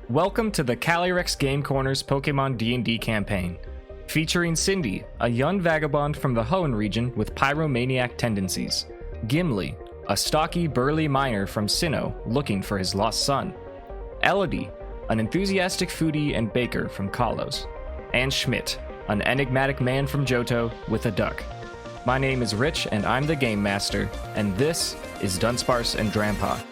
Welcome to the Calyrex Game Corner's Pokemon D&D campaign, featuring Cindy, a young vagabond from the Hoenn region with pyromaniac tendencies, Gimli, a stocky, burly miner from Sinnoh looking for his lost son, Elodie, an enthusiastic foodie and baker from Kalos, and Schmidt, an enigmatic man from Johto with a duck. My name is Rich, and I'm the Game Master, and this is Dunsparce and Drampa.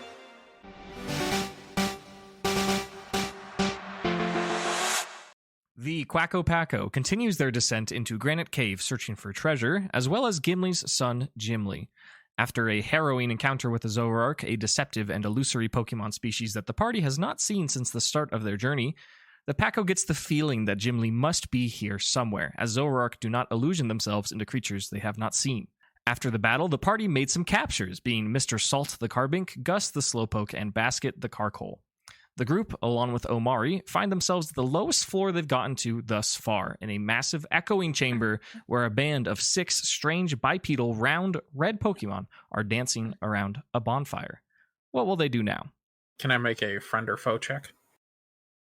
The Packo continues their descent into Granite Cave searching for treasure, as well as Gimli's son, Gimli. After a harrowing encounter with the Zoroark, a deceptive and illusory Pokemon species that the party has not seen since the start of their journey, the Packo gets the feeling that Gimli must be here somewhere, as Zoroark do not illusion themselves into creatures they have not seen. After the battle, the party made some captures, being Mr. Salt the Carbink, Gus the Slowpoke, and Basket the Carcole. The group, along with Omari, find themselves at the lowest floor they've gotten to thus far, in a massive echoing chamber where a band of 6 strange bipedal round red Pokemon are dancing around a bonfire. What will they do now? Can I make a friend or foe check?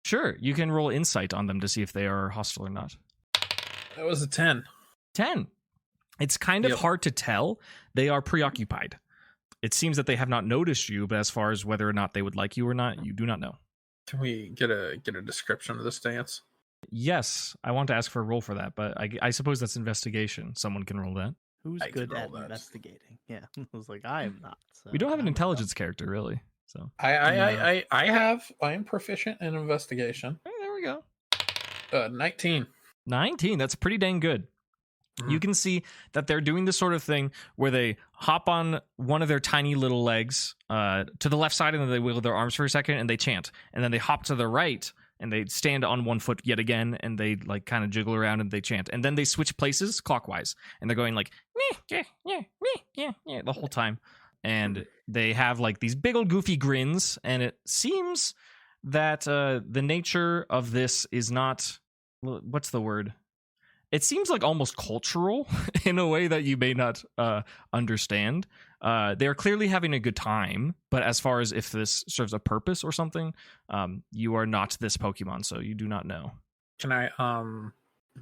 Sure, you can roll insight on them to see if they are hostile or not. That was a 10. 10. It's kind of hard to tell. They are preoccupied. It seems that they have not noticed you, but as far as whether or not they would like you or not, you do not know. Can we get a description of this dance? Yes, I want to ask for a roll for that, but I suppose that's investigation. Someone can roll that. Who's good at investigating? Yeah, I was like, I am not. So we don't have an intelligence character, really. So I am proficient in investigation. Hey, there we go. 19. 19. That's pretty dang good. You can see that they're doing this sort of thing where they hop on one of their tiny little legs to the left side, and then they wiggle their arms for a second and they chant. And then they hop to the right and they stand on one foot yet again and they like kind of jiggle around and they chant. And then they switch places clockwise and they're going like meh, yeah, meh, yeah, the whole time. And they have like these big old goofy grins, and it seems that the nature of this is not, what's the word? It seems like almost cultural in a way that you may not understand. They're clearly having a good time, but as far as if this serves a purpose or something, you are not this Pokemon, so you do not know. Can I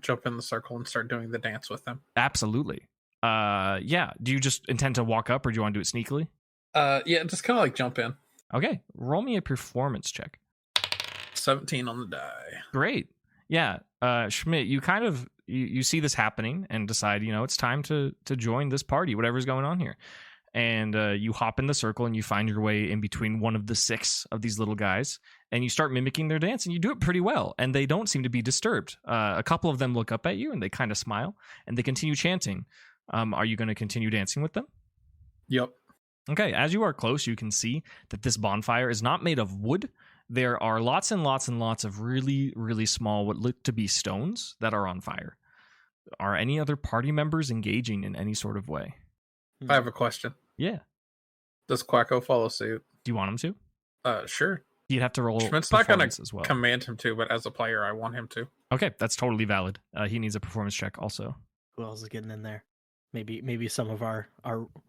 jump in the circle and start doing the dance with them? Absolutely. Yeah. Do you just intend to walk up, or do you want to do it sneakily? Yeah, just kind of like jump in. Okay. Roll me a performance check. 17 on the die. Great. Yeah. Schmidt, you kind of you see this happening and decide, it's time to join this party, whatever's going on here. And you hop in the circle and you find your way in between one of the 6 of these little guys, and you start mimicking their dance, and you do it pretty well. And they don't seem to be disturbed. A couple of them look up at you and they kind of smile and they continue chanting. Are you going to continue dancing with them? Yep. Okay. As you are close, you can see that this bonfire is not made of wood. There are lots and lots and lots of really, really small, what look to be stones that are on fire. Are any other party members engaging in any sort of way? I have a question. Yeah. Does Packo follow suit? Do you want him to? Sure. You'd have to roll Schmidt's not going to as well. command him to, but as a player, I want him to. Okay, that's totally valid. He needs a performance check also. Who else is getting in there? Maybe some of our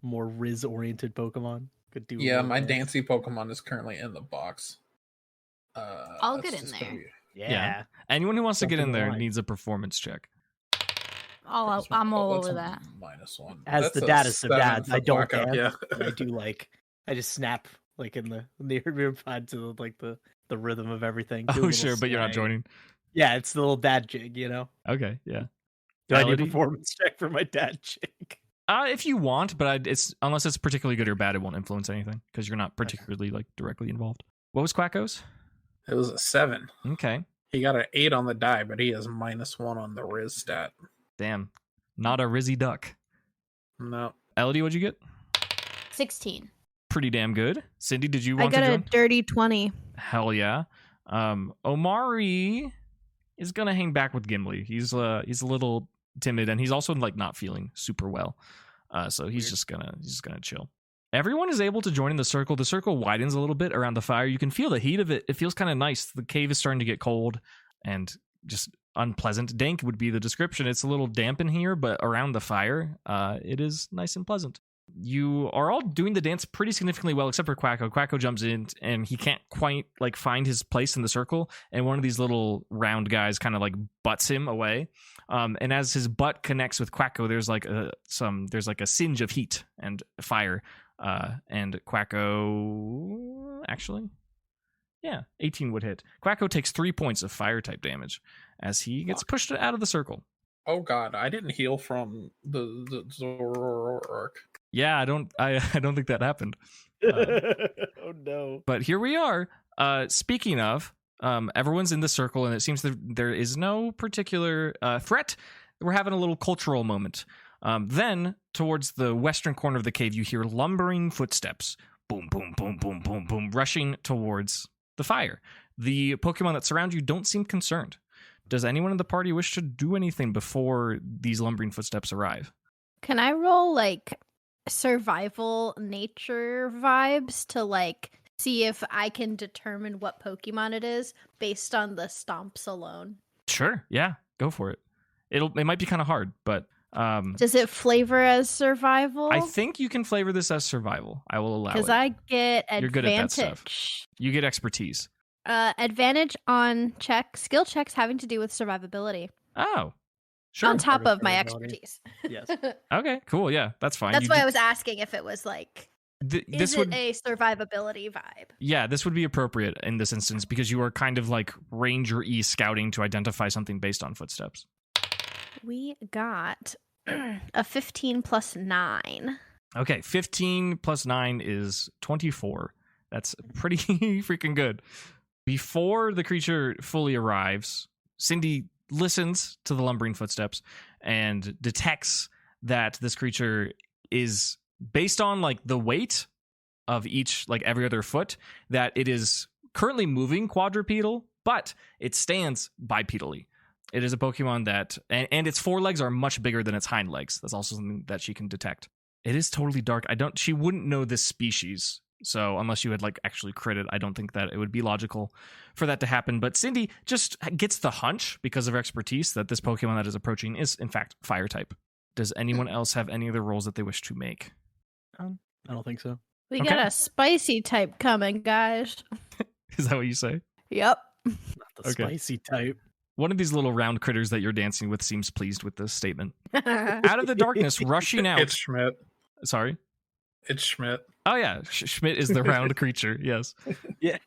more Riz-oriented Pokemon could do. Yeah, my Dancy Pokemon is currently in the box. I'll get in there. Yeah. Anyone who wants to get in there line. needs a performance check. I'm all over that. -1. As That's the a daddest of 7 dads, for I don't Packo, dance. Yeah. I just snap like in the ear pod to the rhythm of everything. Oh, sure, but you're not joining. Yeah, it's the little dad jig, Okay, yeah. Do I need a performance check for my dad jig? If you want, but it's unless it's particularly good or bad, it won't influence anything because you're not particularly directly involved. What was Quacko's? It was a 7. Okay. He got an 8 on the die, but he has -1 on the Riz stat. Damn. Not a Rizzy duck. No. Elodie, what'd you get? 16. Pretty damn good. Cindy, did you want I to got join? a dirty 20. Hell yeah. Omari is gonna hang back with Gimli. He's a little timid, and he's also not feeling super well. So he's just gonna chill. Everyone is able to join in the circle. The circle widens a little bit around the fire. You can feel the heat of it. It feels kind of nice. The cave is starting to get cold and just unpleasant. Dank would be the description. It's a little damp in here, but around the fire, it is nice and pleasant. you are all doing the dance pretty significantly well, except for Quacko. Quacko jumps in and he can't quite like find his place in the circle, and one of these little round guys kind of like butts him away. And as his butt connects with Quacko, there's like a singe of heat and fire. And Quacko actually, 18 would hit. Quacko takes 3 points of fire type damage as he gets pushed out of the circle. Oh god, I didn't heal from the Zorork. Yeah, I don't think that happened. Oh no. But here we are. Speaking of, everyone's in the circle, and it seems that there is no particular threat. We're having a little cultural moment. Then, towards the western corner of the cave, you hear lumbering footsteps. Boom, boom, boom, boom, boom, boom, rushing towards the fire. The Pokemon that surround you don't seem concerned. Does anyone in the party wish to do anything before these lumbering footsteps arrive? Can I roll like survival nature vibes to like see if I can determine what Pokemon it is based on the stomps alone? Sure, yeah, go for it. It might be kind of hard, but does it flavor as survival? I think you can flavor this as survival. I will allow it. Because I get You're good at that stuff. advantage. You get expertise. Advantage on skill checks having to do with survivability. Oh, sure. On top of my Survivability. expertise. Yes. Okay, cool. Yeah, that's fine. That's why I was asking if it was like, this is would it a survivability vibe? Yeah, this would be appropriate in this instance because you are kind of like ranger-y scouting to identify something based on footsteps. We got a 15 plus 9. Okay, 15 plus 9 is 24. That's pretty freaking good. Before the creature fully arrives, Cindy listens to the lumbering footsteps and detects that this creature is based on like the weight of each, like every other foot, that it is currently moving quadrupedal, but it stands bipedally. It is a Pokemon that, and its forelegs are much bigger than its hind legs. That's also something that she can detect. It is totally dark. She wouldn't know this species. So unless you had like actually crit it, I don't think that it would be logical for that to happen. But Cindy just gets the hunch because of her expertise that this Pokemon that is approaching is in fact fire type. Does anyone else have any other rolls that they wish to make? I don't think so. We Okay. got a spicy type coming, guys. Is that what you say? Yep. Not the Okay. spicy type. One of these little round critters that you're dancing with seems pleased with this statement. Out of the darkness, rushing out. It's Schmidt. Sorry. It's Schmidt. Oh yeah, Schmidt is the round creature. Yes. Yeah.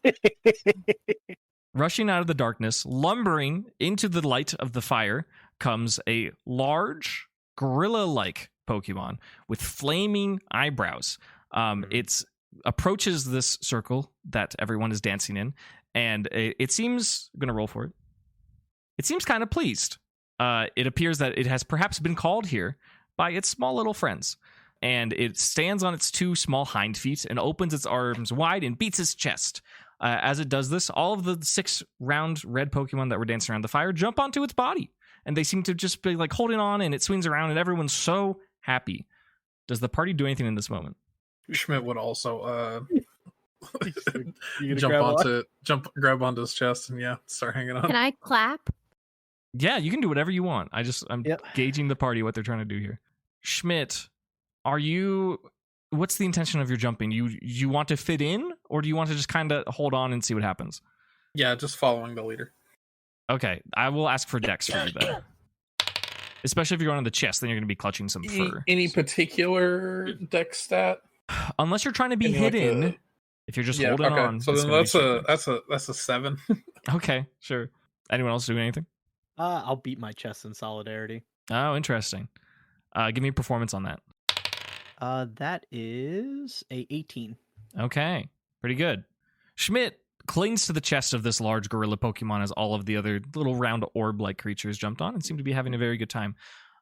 Rushing out of the darkness, lumbering into the light of the fire, comes a large gorilla-like Pokemon with flaming eyebrows. It approaches this circle that everyone is dancing in, and it seems, I'm going to roll for it. It seems kind of pleased. It appears that it has perhaps been called here by its small little friends. And it stands on its two small hind feet and opens its arms wide and beats its chest. As it does this, all of the 6 round red Pokemon that were dancing around the fire jump onto its body. And they seem to just be like holding on, and it swings around, and everyone's so happy. Does the party do anything in this moment? Schmidt would also You gonna grab onto his chest and start hanging on. Can I clap? Yeah, you can do whatever you want. I'm Yep. gauging the party, what they're trying to do here. Schmidt, what's the intention of your jumping? You want to fit in, or do you want to just kind of hold on and see what happens? Yeah, just following the leader. Okay, I will ask for Dex for you then. Especially if you're going on the chest, then you're going to be clutching some fur. Any particular dex stat? Unless you're trying to be Any, like, hidden, if you're just holding okay. on. So it's then gonna be that's a 7. okay, sure. Anyone else doing anything? I'll beat my chest in solidarity. Oh, interesting. Give me a performance on that. That is a 18. Okay, pretty good. Schmidt clings to the chest of this large gorilla Pokemon as all of the other little round orb-like creatures jumped on and seem to be having a very good time.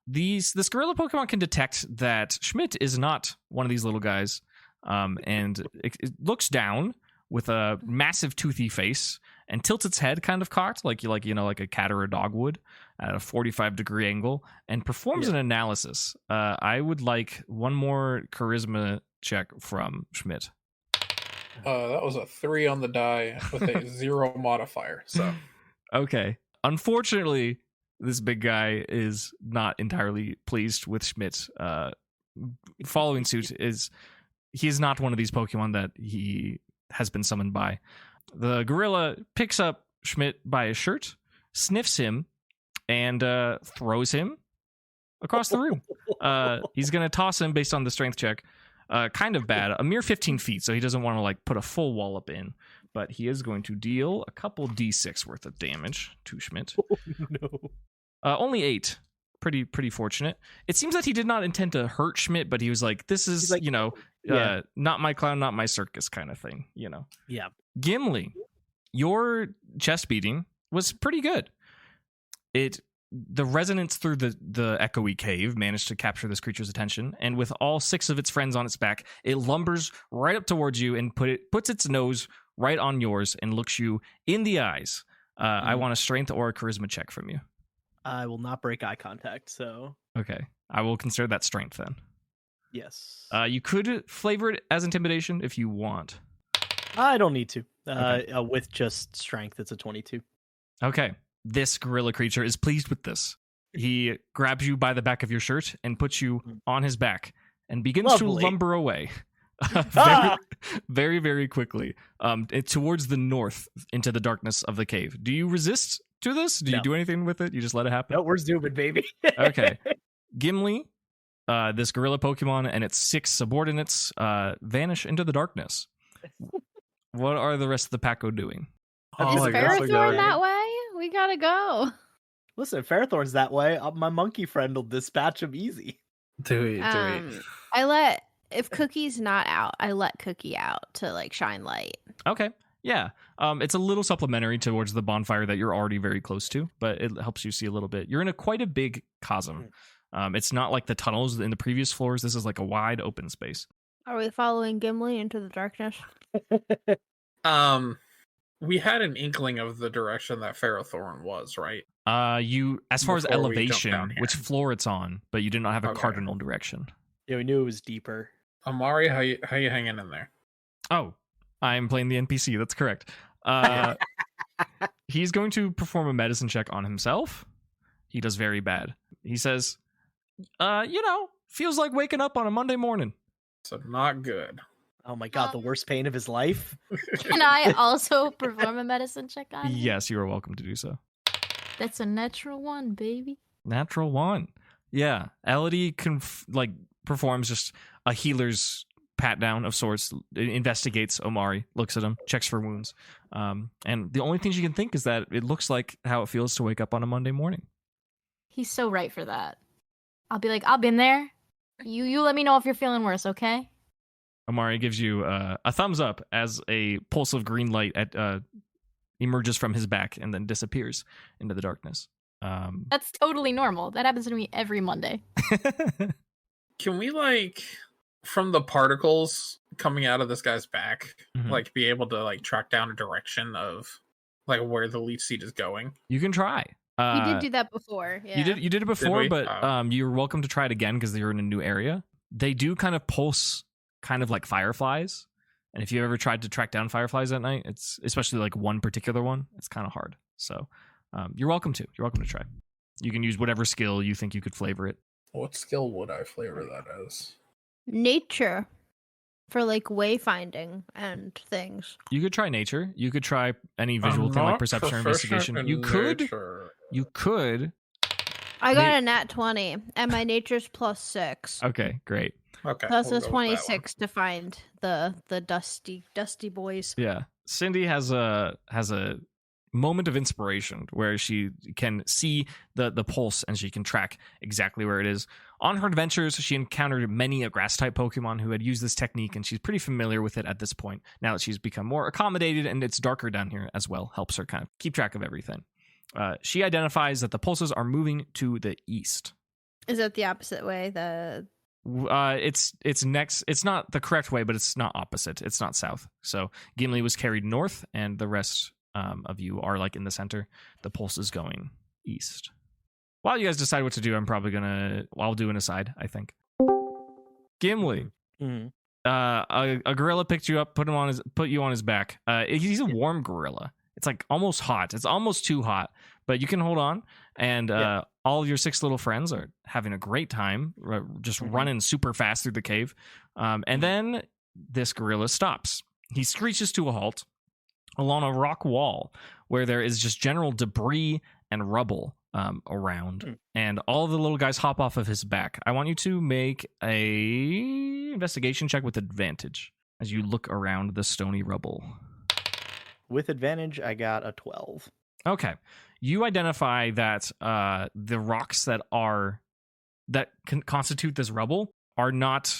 This gorilla Pokemon can detect that Schmidt is not one of these little guys, and it looks down with a massive toothy face and tilts its head kind of cocked, like a cat or a dog would, at a 45-degree angle, and performs an analysis. I would like one more charisma check from Schmidt. That was a 3 on the die with a 0 modifier. So Okay. Unfortunately, this big guy is not entirely pleased with Schmidt following suit is he is not one of these Pokemon that he has been summoned by. The gorilla picks up Schmidt by his shirt, sniffs him, and throws him across the room. He's going to toss him based on the strength check. Kind of bad. A mere 15 feet, so he doesn't want to like put a full wallop in. But he is going to deal a couple d6 worth of damage to Schmidt. Oh, no. Only 8. Pretty fortunate. It seems that he did not intend to hurt Schmidt, but he was like, this is, like, not my clown, not my circus kind of thing, Yeah. Gimli, your chest beating was pretty good. The resonance through the echoey cave managed to capture this creature's attention, and with all 6 of its friends on its back, it lumbers right up towards you and puts its nose right on yours and looks you in the eyes. I want a strength or a charisma check from you. I will not break eye contact, so... Okay. I will consider that strength then. Yes. You could flavor it as intimidation if you want. I don't need to. Okay. With just strength, it's a 22. Okay. This gorilla creature is pleased with this. He grabs you by the back of your shirt and puts you on his back and begins to lumber away. Very, very quickly towards the north into the darkness of the cave. Do you resist to this? Do you do anything with it? You just let it happen? No, we're zooming, baby. Okay. Gimli, this gorilla Pokemon and its 6 subordinates vanish into the darkness. What are the rest of the Packo doing? Is Ferrothorn that way? We gotta go. Listen, Ferrothorn's that way. My monkey friend will dispatch him easy. Do we? If Cookie's not out, I let Cookie out to like shine light. Okay. Yeah. It's a little supplementary towards the bonfire that you're already very close to, but it helps you see a little bit. You're in quite a big chasm. It's not like the tunnels in the previous floors. This is like a wide open space. Are we following Gimli into the darkness? We had an inkling of the direction that Ferrothorn was, right? You, as far as Before we jumped elevation, down here. which floor it's on, but you did not have a Okay. cardinal direction. Yeah, we knew it was deeper. Amari, how you hanging in there? Oh, I'm playing the NPC. That's correct. He's going to perform a medicine check on himself. He does very bad. He says, feels like waking up on a Monday morning. So not good. Oh my god, the worst pain of his life. Can I also perform a medicine check on him? Yes, you are welcome to do so. That's a natural 1, baby. Natural 1. Yeah. Elodie performs just a healer's pat down of sorts, investigates Omari, looks at him, checks for wounds. And the only thing she can think is that it looks like how it feels to wake up on a Monday morning. He's so right for that. I'll be like, I've been there. You let me know if you're feeling worse, okay? Omari gives you a thumbs up as a pulse of green light emerges from his back and then disappears into the darkness. That's totally normal. That happens to me every Monday. Can we from the particles coming out of this guy's back, be able to track down a direction of where the leech seed is going? You can try. You did do that before. Yeah. You did it before, but you're welcome to try it again because you're in a new area. They do kind of pulse kind of like fireflies. And if you ever tried to track down fireflies at night, it's especially one particular one, it's kind of hard. So you're welcome to. You're welcome to try. You can use whatever skill you think you could flavor it. What skill would I flavor that as? Nature. For wayfinding and things. You could try nature. You could try any visual thing like perception or investigation. You could. I got a nat 20, and my nature's +6. Okay, great. Okay. Plus a 26 to find the dusty boys. Yeah, Cindy has a moment of inspiration where she can see the pulse and she can track exactly where it is. On her adventures, she encountered many a grass type Pokemon who had used this technique, and she's pretty familiar with it at this point. Now that she's become more accommodated and it's darker down here as well, helps her kind of keep track of everything. She identifies that the pulses are moving to the east. Is it the opposite way? It's next. It's not the correct way, but it's not opposite. It's not south. So Gimli was carried north, and the rest of you are in the center. The pulse is going east. While you guys decide what to do, I'll do an aside, I think. Gimli. A gorilla picked you up, put you on his back. He's a warm gorilla. It's like almost hot. It's almost too hot, but you can hold on. And all of your 6 little friends are having a great time, just running super fast through the cave. And then this gorilla stops. He screeches to a halt along a rock wall where there is just general debris and rubble around. And all of the little guys hop off of his back. I want you to make a investigation check with advantage as you look around the stony rubble. With advantage, I got a 12. Okay. You identify that the rocks that constitute this rubble are not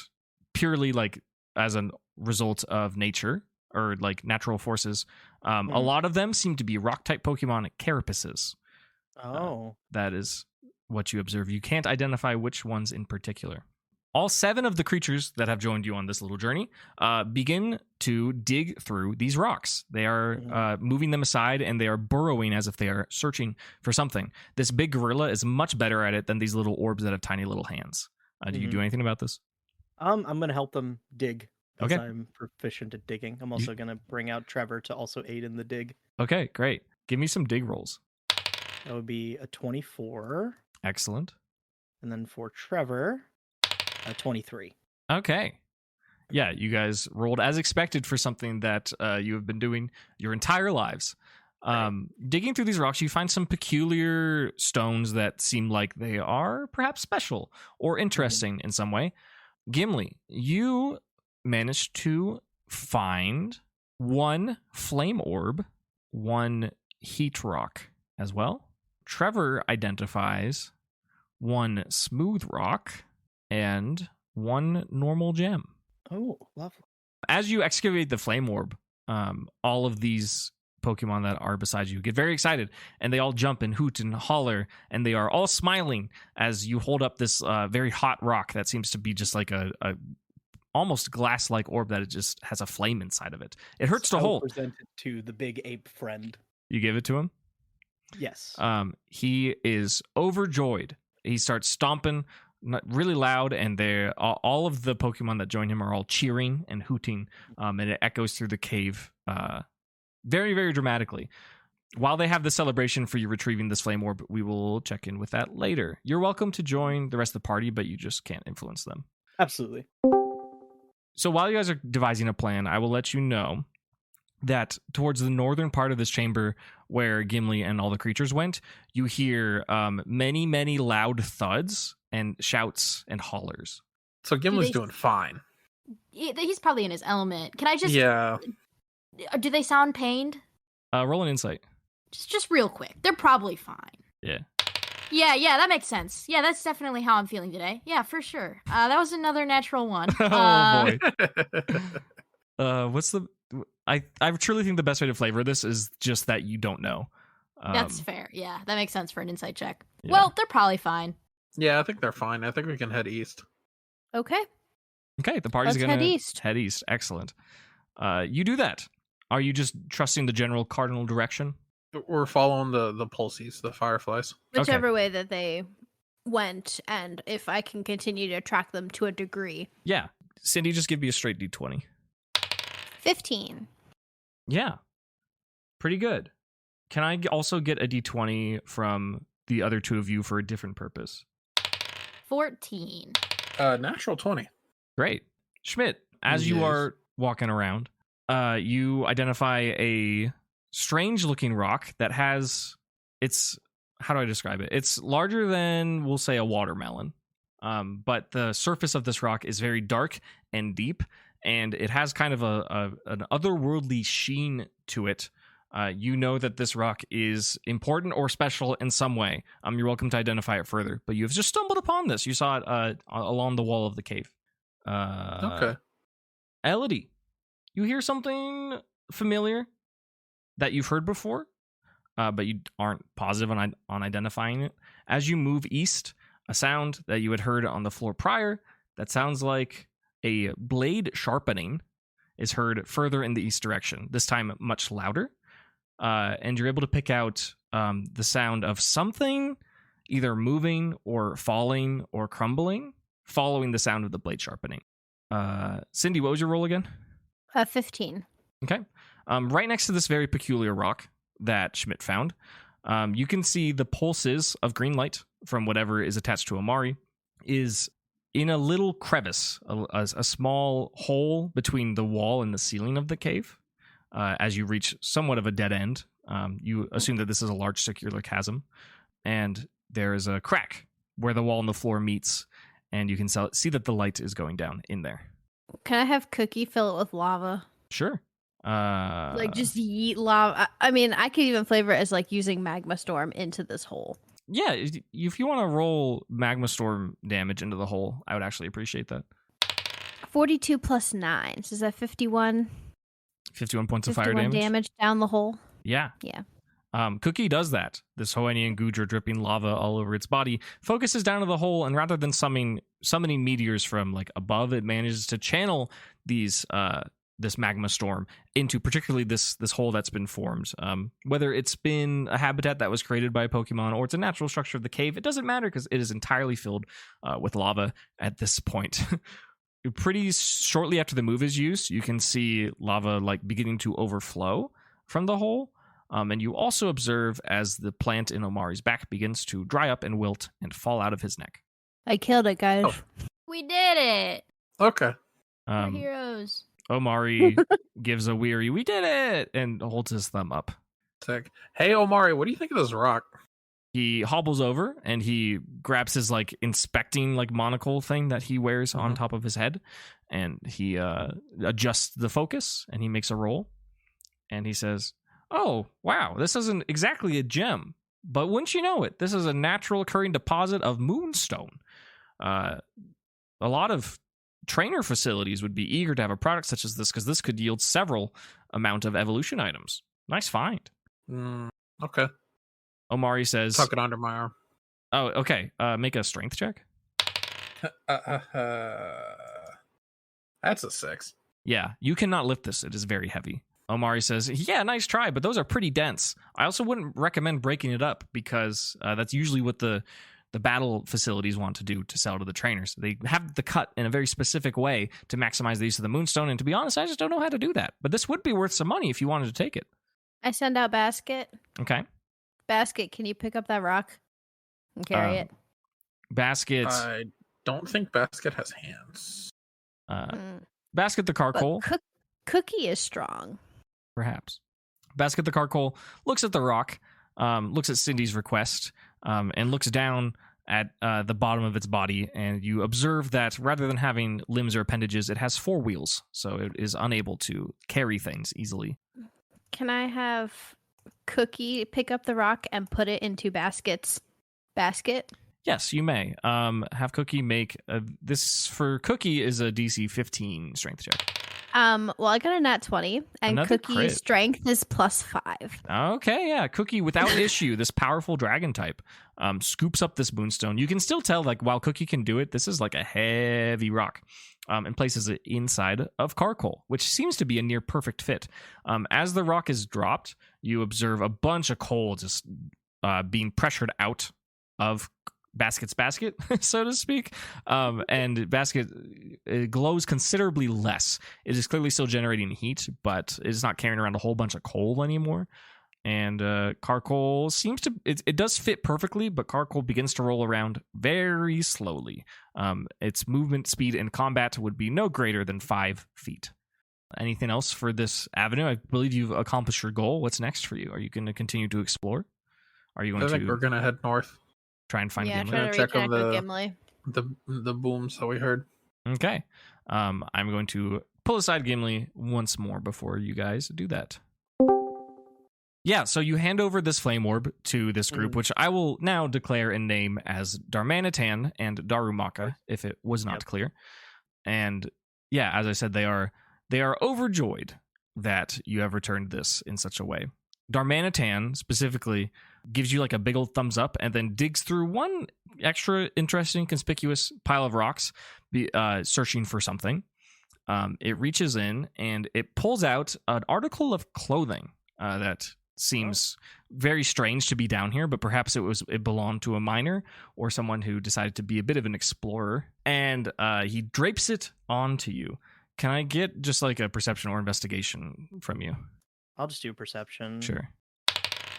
purely like as a result of nature or like natural forces. A lot of them seem to be rock-type Pokemon carapaces. That is what you observe. You can't identify which ones in particular. All 7 of the creatures that have joined you on this little journey begin to dig through these rocks. They are moving them aside, and they are burrowing as if they are searching for something. This big gorilla is much better at it than these little orbs that have tiny little hands. Do you do anything about this? I'm going to help them dig. Okay. I'm proficient at digging. I'm also going to bring out Trevor to also aid in the dig. Okay, great. Give me some dig rolls. That would be a 24. Excellent. And then for Trevor, a 23. Okay. Yeah, you guys rolled as expected for something that you have been doing your entire lives. Digging through these rocks, you find some peculiar stones that seem like they are perhaps special or interesting in some way. Gimli, you managed to find 1 flame orb, 1 heat rock as well. Trevor identifies 1 smooth rock and 1 normal gem. Oh, lovely. As you excavate the flame orb, all of these Pokemon that are beside you get very excited, and they all jump and hoot and holler, and they are all smiling as you hold up this very hot rock that seems to be just like a almost glass-like orb that it just has a flame inside of it. It hurts to hold. Presented to the big ape friend. You give it to him? Yes. He is overjoyed. He starts stomping really loud, and all of the Pokemon that join him are all cheering and hooting, and it echoes through the cave very, very dramatically. While they have the celebration for you retrieving this flame orb, we will check in with that later. You're welcome to join the rest of the party, but you just can't influence them. Absolutely. So while you guys are devising a plan, I will let you know that towards the northern part of this chamber where Gimli and all the creatures went, you hear many, many loud thuds and shouts and hollers. So Gimli's doing fine. He's probably in his element. Can I just... Yeah. Do they sound pained? Roll an insight. Just real quick. They're probably fine. Yeah. Yeah, that makes sense. Yeah, that's definitely how I'm feeling today. Yeah, for sure. That was another natural one. Oh, boy. What's the... I truly think the best way to flavor this is just that you don't know. That's fair. Yeah, that makes sense for an insight check. Yeah. Well, they're probably fine. Yeah, I think they're fine. I think we can head east. Okay. Okay, the party's going to head east. Head east. Excellent. You do that. Are you just trusting the general cardinal direction? We're following the pulses, the fireflies. Whichever way that they went, and if I can continue to track them to a degree. Yeah. Cindy, just give me a straight D20. 15. Yeah. Pretty good. Can I also get a D20 from the other 2 of you for a different purpose? 14. Natural 20. Great. Schmidt, as you are walking around, you identify a strange-looking rock that has... How do I describe it? It's larger than, we'll say, a watermelon. But the surface of this rock is very dark and deep, and it has kind of an otherworldly sheen to it. You know that this rock is important or special in some way. You're welcome to identify it further, but you've just stumbled upon this. You saw it along the wall of the cave. Okay. Elodie, you hear something familiar that you've heard before, but you aren't positive on identifying it. As you move east, a sound that you had heard on the floor prior that sounds like a blade sharpening is heard further in the east direction, this time much louder. And you're able to pick out the sound of something either moving or falling or crumbling, following the sound of the blade sharpening. Cindy, what was your roll again? 15. Okay. Right next to this very peculiar rock, that Schmidt found. You can see the pulses of green light from whatever is attached to Omari is in a little crevice, a small hole between the wall and the ceiling of the cave. As you reach somewhat of a dead end, you assume that this is a large circular chasm, and there is a crack where the wall and the floor meets, and you can see that the light is going down in there. Can I have Cookie fill it with lava? Sure. Like just yeet lava. I mean, I could even flavor it as like using magma storm into this hole. Yeah, if you want to roll magma storm damage into the hole, I would actually appreciate that. 42 plus 9. So is that 51? 51 points of fire 51 damage. Down the hole. Yeah. Yeah. Cookie does that. This Hoennian Gudra dripping lava all over its body focuses down to the hole, and rather than summoning meteors from like above, it manages to channel these this magma storm into particularly this hole that's been formed. Whether it's been a habitat that was created by a Pokemon or it's a natural structure of the cave, it doesn't matter because it is entirely filled with lava at this point. Pretty shortly after the move is used, you can see lava like beginning to overflow from the hole. And you also observe as the plant in Omari's back begins to dry up and wilt and fall out of his neck. I killed it, guys. Oh. We did it. Okay. We're heroes. Omari gives a weary, "We did it!" and holds his thumb up. Sick. Hey, Omari, what do you think of this rock? He hobbles over and he grabs his like inspecting like monocle thing that he wears on top of his head, and he adjusts the focus and he makes a roll, and he says, "Oh, wow, this isn't exactly a gem, but wouldn't you know it, this is a natural occurring deposit of moonstone. A lot of trainer facilities would be eager to have a product such as this because this could yield several amount of evolution items. Nice find." Okay. Omari says, Tuck it under my arm. "Oh, okay. Make a strength check." That's a 6. Yeah, you cannot lift this. It is very heavy. Omari says, "Yeah, nice try, but those are pretty dense. I also wouldn't recommend breaking it up because that's usually what the battle facilities want to do to sell to the trainers. They have the cut in a very specific way to maximize the use of the moonstone, and to be honest, I just don't know how to do that. But this would be worth some money if you wanted to take it." I send out Basket. Okay. Basket, can you pick up that rock and carry it? Basket. I don't think Basket has hands. Basket the Carcole. Cookie is strong. Perhaps. Basket the Carcole looks at the rock, looks at Cindy's request, and looks down at the bottom of its body, and you observe that rather than having limbs or appendages, it has 4 wheels, so it is unable to carry things easily. Can I have Cookie pick up the rock and put it into Basket's basket? Yes, you may. Have Cookie make this for Cookie is a DC 15 strength check. Well, I got a nat 20, and Another Cookie's crit. strength is +5. Okay, yeah. Cookie, without issue, this powerful dragon type, scoops up this moonstone. You can still tell, like, while Cookie can do it, this is like a heavy rock, and places it inside of Carcole, which seems to be a near perfect fit. As the rock is dropped, you observe a bunch of coal just being pressured out of Basket's basket, so to speak, and Basket it glows considerably less. It is clearly still generating heat, but it is not carrying around a whole bunch of coal anymore. And Carcole seems to it does fit perfectly, but Carcole begins to roll around very slowly. Its movement speed in combat would be no greater than 5 feet. Anything else for this avenue? I believe you've accomplished your goal. What's next for you? Are you going to continue to explore? Are you going I think we're gonna head north. Try and find Gimli? try to Check on reconnect with Gimli. the booms that we heard. Okay. I'm going to pull aside Gimli once more before you guys do that. Yeah, so you hand over this flame orb to this group, which I will now declare and name as Darmanitan and Darumaka, if it was not clear. And yeah, as I said, they are overjoyed that you have returned this in such a way. Darmanitan specifically gives you like a big old thumbs up and then digs through one extra interesting, conspicuous pile of rocks, searching for something. It reaches in and it pulls out an article of clothing that seems very strange to be down here, but perhaps it belonged to a miner or someone who decided to be a bit of an explorer. And he drapes it onto you. Can I get just like a perception or investigation from you? I'll just do perception. Sure.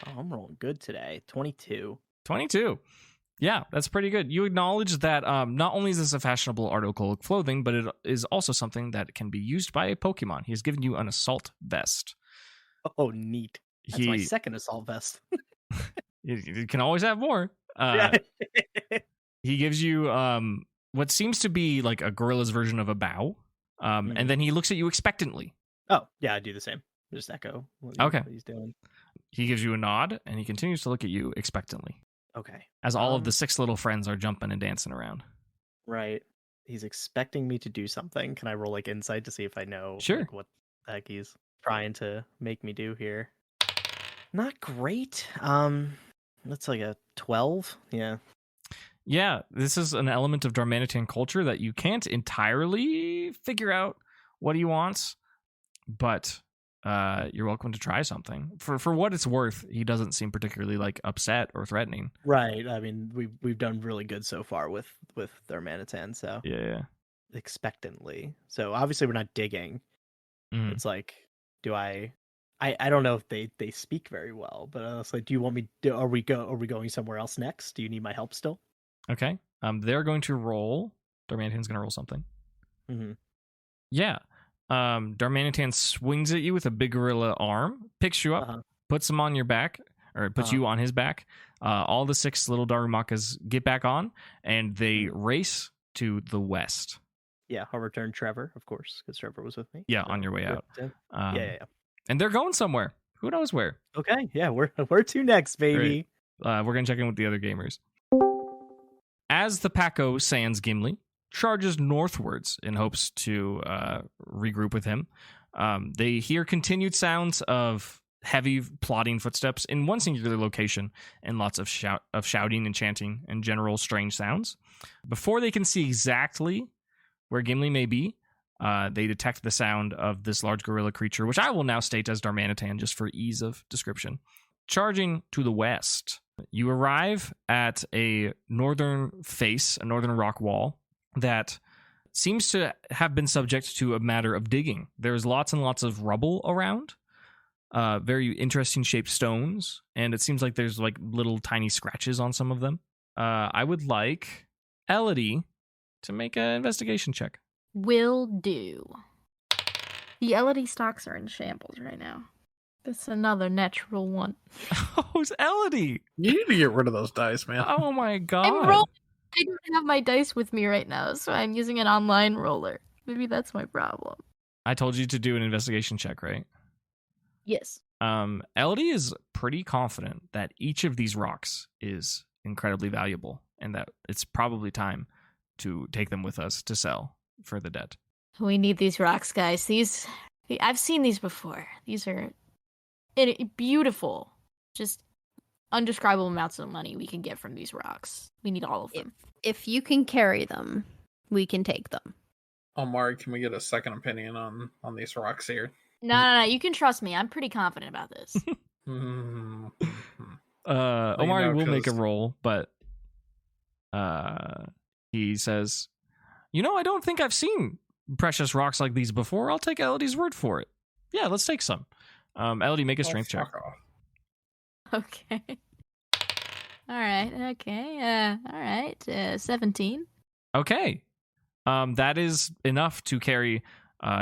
Oh, I'm rolling good today. 22. 22. Yeah, that's pretty good. You acknowledge that not only is this a fashionable article of clothing, but it is also something that can be used by a Pokemon. He has given you an assault vest. Oh, neat. That's my second assault vest. You can always have more. He gives you what seems to be like a gorilla's version of a bow. And then he looks at you expectantly. Oh, yeah, I do the same. Just echo what he's doing. He gives you a nod, and he continues to look at you expectantly. Okay. As all of the 6 little friends are jumping and dancing around. Right. He's expecting me to do something. Can I roll like insight to see if I know what the heck he's trying to make me do here? Not great. That's like a 12. Yeah. Yeah, this is an element of Darmanitan culture that you can't entirely figure out what he wants, but you're welcome to try something. For what it's worth, he doesn't seem particularly like upset or threatening. Right. I mean, we've done really good so far with Darmanitan, so yeah. Expectantly. So obviously we're not digging. Mm-hmm. It's like, do I don't know if they speak very well, but it's like, do you want me? Are we going somewhere else next? Do you need my help still? Okay. They're going to roll. Darmanitan's going to roll something. Mm-hmm. Yeah. Darmanitan swings at you with a big gorilla arm, picks you up, puts him on your back, or puts you on his back. All the 6 little Darumakas get back on, and they race to the west. Yeah, I'll return Trevor, of course, because Trevor was with me. Yeah, so on your way out. Yeah. And they're going somewhere. Who knows where? Okay, yeah, where to next, baby? We're going to check in with the other gamers. As the Packo sans Gimli charges northwards in hopes to regroup with him, they hear continued sounds of heavy plodding footsteps in one singular location and lots of shouting and chanting and general strange sounds. Before they can see exactly where Gimli may be, they detect the sound of this large gorilla creature, which I will now state as Darmanitan just for ease of description, charging to the west. You arrive at a northern rock wall that seems to have been subject to a matter of digging. There's lots and lots of rubble around, very interesting shaped stones, and it seems like there's like little tiny scratches on some of them. I would like Elodie to make an investigation check. Will do. The Elodie stocks are in shambles right now. That's another natural one. Oh, it's Elodie. You need to get rid of those dice, man. Oh my god. I don't have my dice with me right now, so I'm using an online roller. Maybe that's my problem. I told you to do an investigation check, right? Yes. Elodie is pretty confident that each of these rocks is incredibly valuable and that it's probably time to take them with us to sell for the debt. We need these rocks, guys. I've seen these before. These are beautiful, just undescribable amounts of money we can get from these rocks. We need all of them. If you can carry them, we can take them. Omari, can we get a second opinion on these rocks here? No. You can trust me. I'm pretty confident about this. Omari will make a roll, but he says, I don't think I've seen precious rocks like these before. I'll take Elodie's word for it. Yeah, let's take some. Elodie, make a strength check. Okay. All right. Okay. All right. 17. Okay. That is enough to carry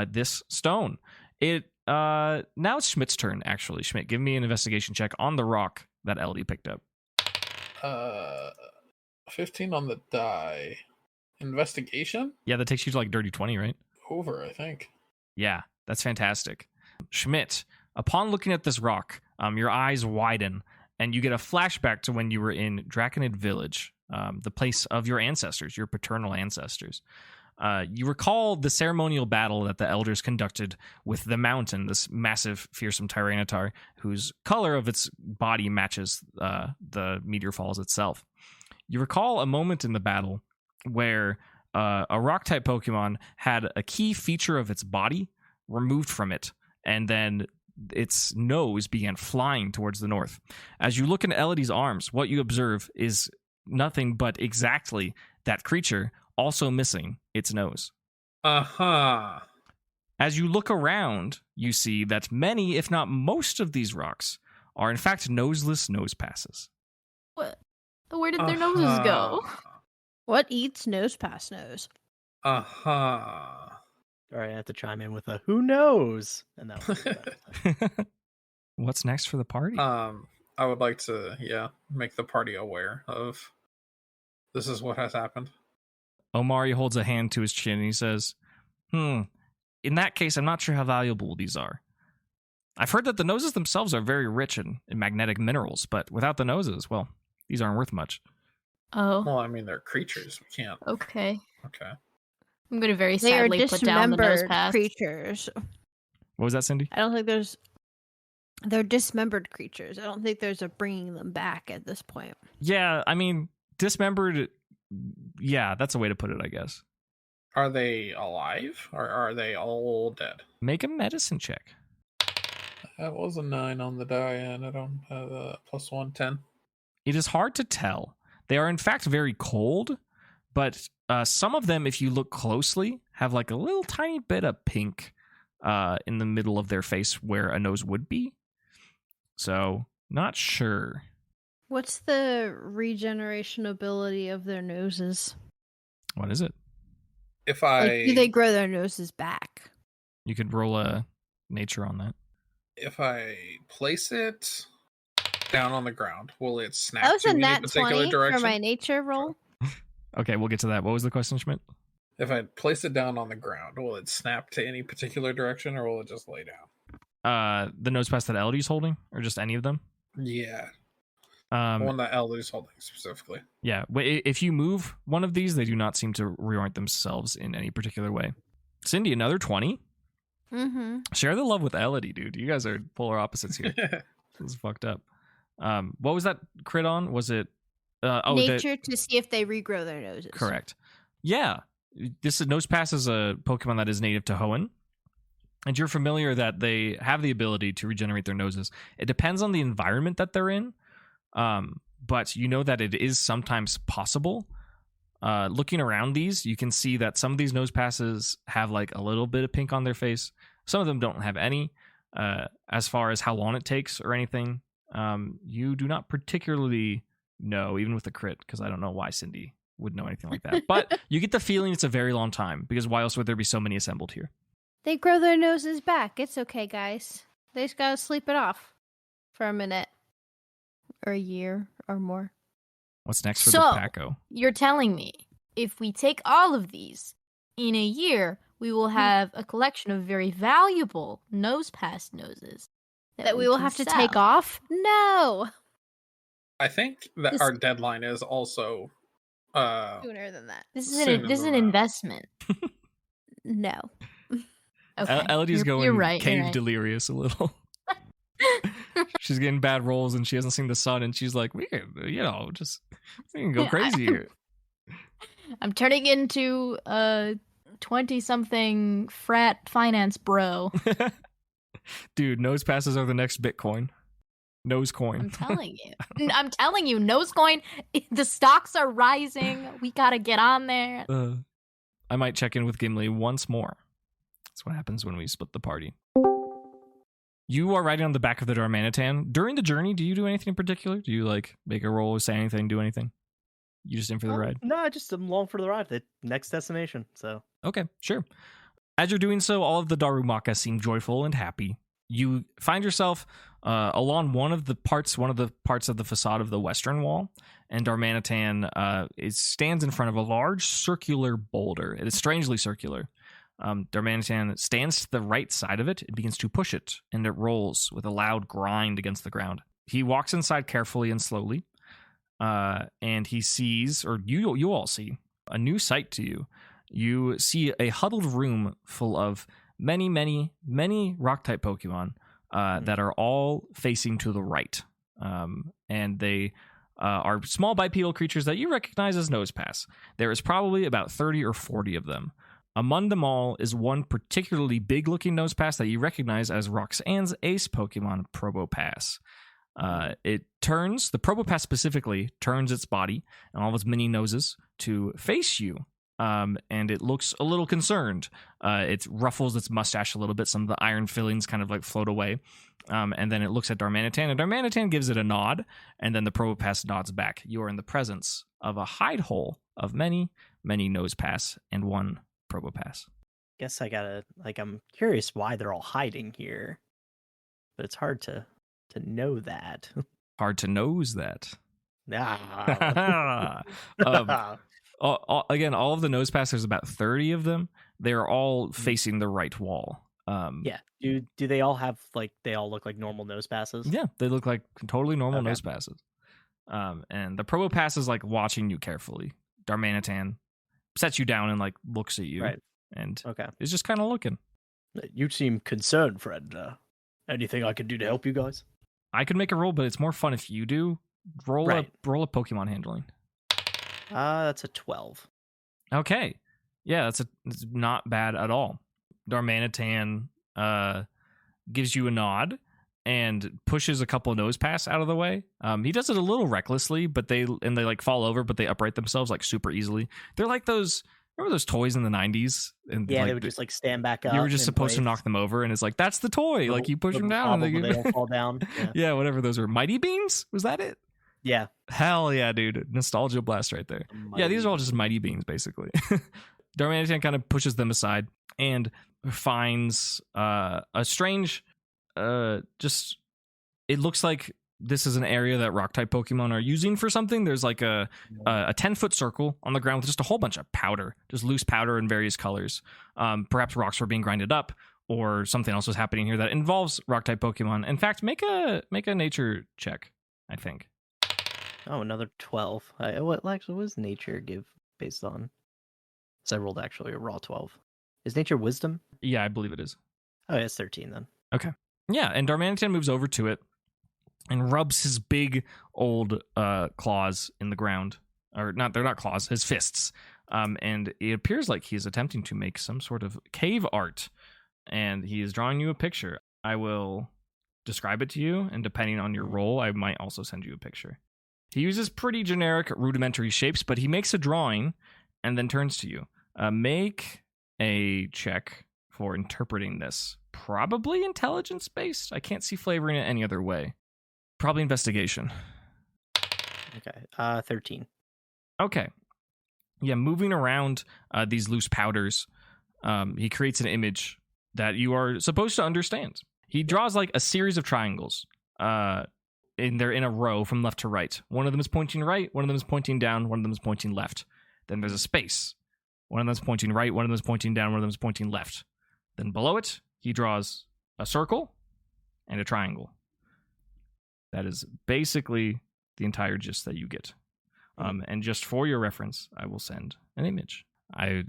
this stone. Now it's Schmidt's turn, actually. Schmidt, give me an investigation check on the rock that Elodie picked up. 15 on the die. Investigation? Yeah, that takes you to like dirty 20, right? Over, I think. Yeah, that's fantastic. Schmidt, upon looking at this rock, your eyes widen and you get a flashback to when you were in Draconid Village, the place of your ancestors, your paternal ancestors. You recall the ceremonial battle that the elders conducted with the mountain, this massive, fearsome Tyranitar, whose color of its body matches the meteor falls itself. You recall a moment in the battle where a rock-type Pokemon had a key feature of its body removed from it, and then its nose began flying towards the north. As you look into Elodie's arms, what you observe is nothing but exactly that creature, also missing its nose. Uh-huh. As you look around, you see that many, if not most of these rocks are in fact noseless nose passes. What? Where did their noses go? What eats nose pass nose? Uh-huh. All right, I have to chime in with a who knows? And that was What's next for the party? I would like to, make the party aware of this is what has happened. Omari holds a hand to his chin and he says, in that case, I'm not sure how valuable these are. I've heard that the noses themselves are very rich in magnetic minerals, but without the noses, well, these aren't worth much. Oh. Well, I mean, they're creatures. We can't. Okay. Okay. I'm going to very sadly put down the nose pass. Creatures. What was that, Cindy? I don't think they're dismembered creatures. I don't think there's a bringing them back at this point. Yeah, I mean, dismembered, yeah, that's a way to put it, I guess. Are they alive or are they all dead? Make a medicine check. That was a 9 on the die, and I don't have a +1, 10. It is hard to tell. They are in fact very cold, but some of them, if you look closely, have like a little tiny bit of pink in the middle of their face where a nose would be. So, not sure. What's the regeneration ability of their noses? What is it? If do they grow their noses back? You could roll a nature on that. If I place it down on the ground, will it snap That was to a any nat particular 20 direction? for my nature roll. Okay, we'll get to that. What was the question, Schmidt? If I place it down on the ground, will it snap to any particular direction, or will it just lay down? The nose pass that Elodie's holding, or just any of them? Yeah. The one that Elder's holding specifically. Yeah. If you move one of these, they do not seem to reorient themselves in any particular way. Cindy, another 20? Mm-hmm. Share the love with Elodie, dude. You guys are polar opposites here. This is fucked up. What was that crit on? Was it... nature to see if they regrow their noses. Correct. Yeah. This nose pass is a Pokemon that is native to Hoenn. And you're familiar that they have the ability to regenerate their noses. It depends on the environment that they're in. But you know that it is sometimes possible. Looking around these, you can see that some of these nose passes have like a little bit of pink on their face. Some of them don't have any. As far as how long it takes or anything, you do not particularly know, even with the crit, because I don't know why Cindy would know anything like that. But you get the feeling it's a very long time, because why else would there be so many assembled here? They grow their noses back. It's okay, guys. They just gotta sleep it off for a minute. Or a year or more. What's next for the Packo? You're telling me if we take all of these, in a year, we will have a collection of very valuable nose pass noses. That we will have to take off? No! I think that our deadline is also... sooner than that. This is an investment. No. Okay. Elodie's going right, cave delirious a little. She's getting bad rolls and she hasn't seen the sun and she's like, we can go crazy here. I'm turning into a 20-something frat finance bro. Dude, nose passes are the next Bitcoin. Nose coin. I'm telling you, nose coin, the stocks are rising. We gotta get on there. I might check in with Gimli once more. That's what happens when we split the party. You are riding on the back of the Darmanitan. During the journey, do you do anything in particular? Do you like make a roll, say anything, do anything? You just in for the ride? No, I just am along for the ride. The next destination. So okay, sure. As you're doing so, all of the Darumaka seem joyful and happy. You find yourself along one of the parts of the facade of the western wall, and Darmanitan stands in front of a large circular boulder. It is strangely circular. Darmanitan stands to the right side of it and begins to push it, and it rolls with a loud grind against the ground. He walks inside carefully and slowly, and he sees, or you all see, a new sight to you. You see a huddled room full of many, many, many rock-type Pokemon that are all facing to the right. And they are small bipedal creatures that you recognize as Nosepass. There is probably about 30 or 40 of them. Among them all is one particularly big-looking Nosepass that you recognize as Roxanne's ace Pokemon, Probopass. The Probopass specifically turns its body and all of its many noses to face you, and it looks a little concerned. It ruffles its mustache a little bit. Some of the iron fillings kind of like float away. And then it looks at Darmanitan, and Darmanitan gives it a nod, and then the Probopass nods back. You are in the presence of a hide hole of many, many Nosepass and one Probopass. Guess I gotta, I'm curious why they're all hiding here, but it's hard to know that. Hard to nose that. Ah. Again, all of the Nosepass, there's about 30 of them. They're all facing the right wall. Yeah. Do they all have they all look like normal Nosepasses? Yeah, they look like totally normal Nosepasses. And the Probopass is watching you carefully. Darmanitan sets you down and looks at you, right? And is just kind of looking. You seem concerned, friend. Anything I can do to help you guys? I could make a roll, but it's more fun if you do. Roll a Pokemon handling. That's a 12. Okay, yeah, it's not bad at all. Darmanitan gives you a nod and pushes a couple of Nosepass out of the way. He does it a little recklessly, but they fall over, but they upright themselves super easily. They're like those. Remember those toys in the 90s? And yeah, they would just stand back up. You were just supposed to knock them over, and it's that's the toy. You push them down, and they don't fall down. Yeah, whatever those were. Mighty Beams? Was that it? Yeah. Hell yeah, dude. Nostalgia blast right there. Yeah, these are all just Mighty Beams, basically. Darmanitan kind of pushes them aside and finds a strange, it looks like this is an area that rock-type Pokemon are using for something. There's a 10-foot circle on the ground with just a whole bunch of powder, just loose powder in various colors. Perhaps rocks were being grinded up, or something else was happening here that involves rock-type Pokemon. In fact, make a nature check, I think. Oh, another 12. What does nature give based on? So I rolled actually a raw 12. Is nature wisdom? Yeah, I believe it is. Oh, it's 13 then. Okay. Yeah, and Darmanitan moves over to it and rubs his big old claws in the ground. Or not, they're not claws, his fists. And it appears like he is attempting to make some sort of cave art. And he is drawing you a picture. I will describe it to you, and depending on your roll, I might also send you a picture. He uses pretty generic, rudimentary shapes, but he makes a drawing and then turns to you. Make a check for interpreting this. Probably intelligence-based. I can't see flavoring it any other way. Probably investigation. Okay, 13. Okay. Yeah, moving around these loose powders, he creates an image that you are supposed to understand. He draws a series of triangles. And they're in a row from left to right. One of them is pointing right, one of them is pointing down, one of them is pointing left. Then there's a space. One of them is pointing right, one of them is pointing down, one of them is pointing left. Then below it, he draws a circle and a triangle. That is basically the entire gist that you get. And just for your reference, I will send an image.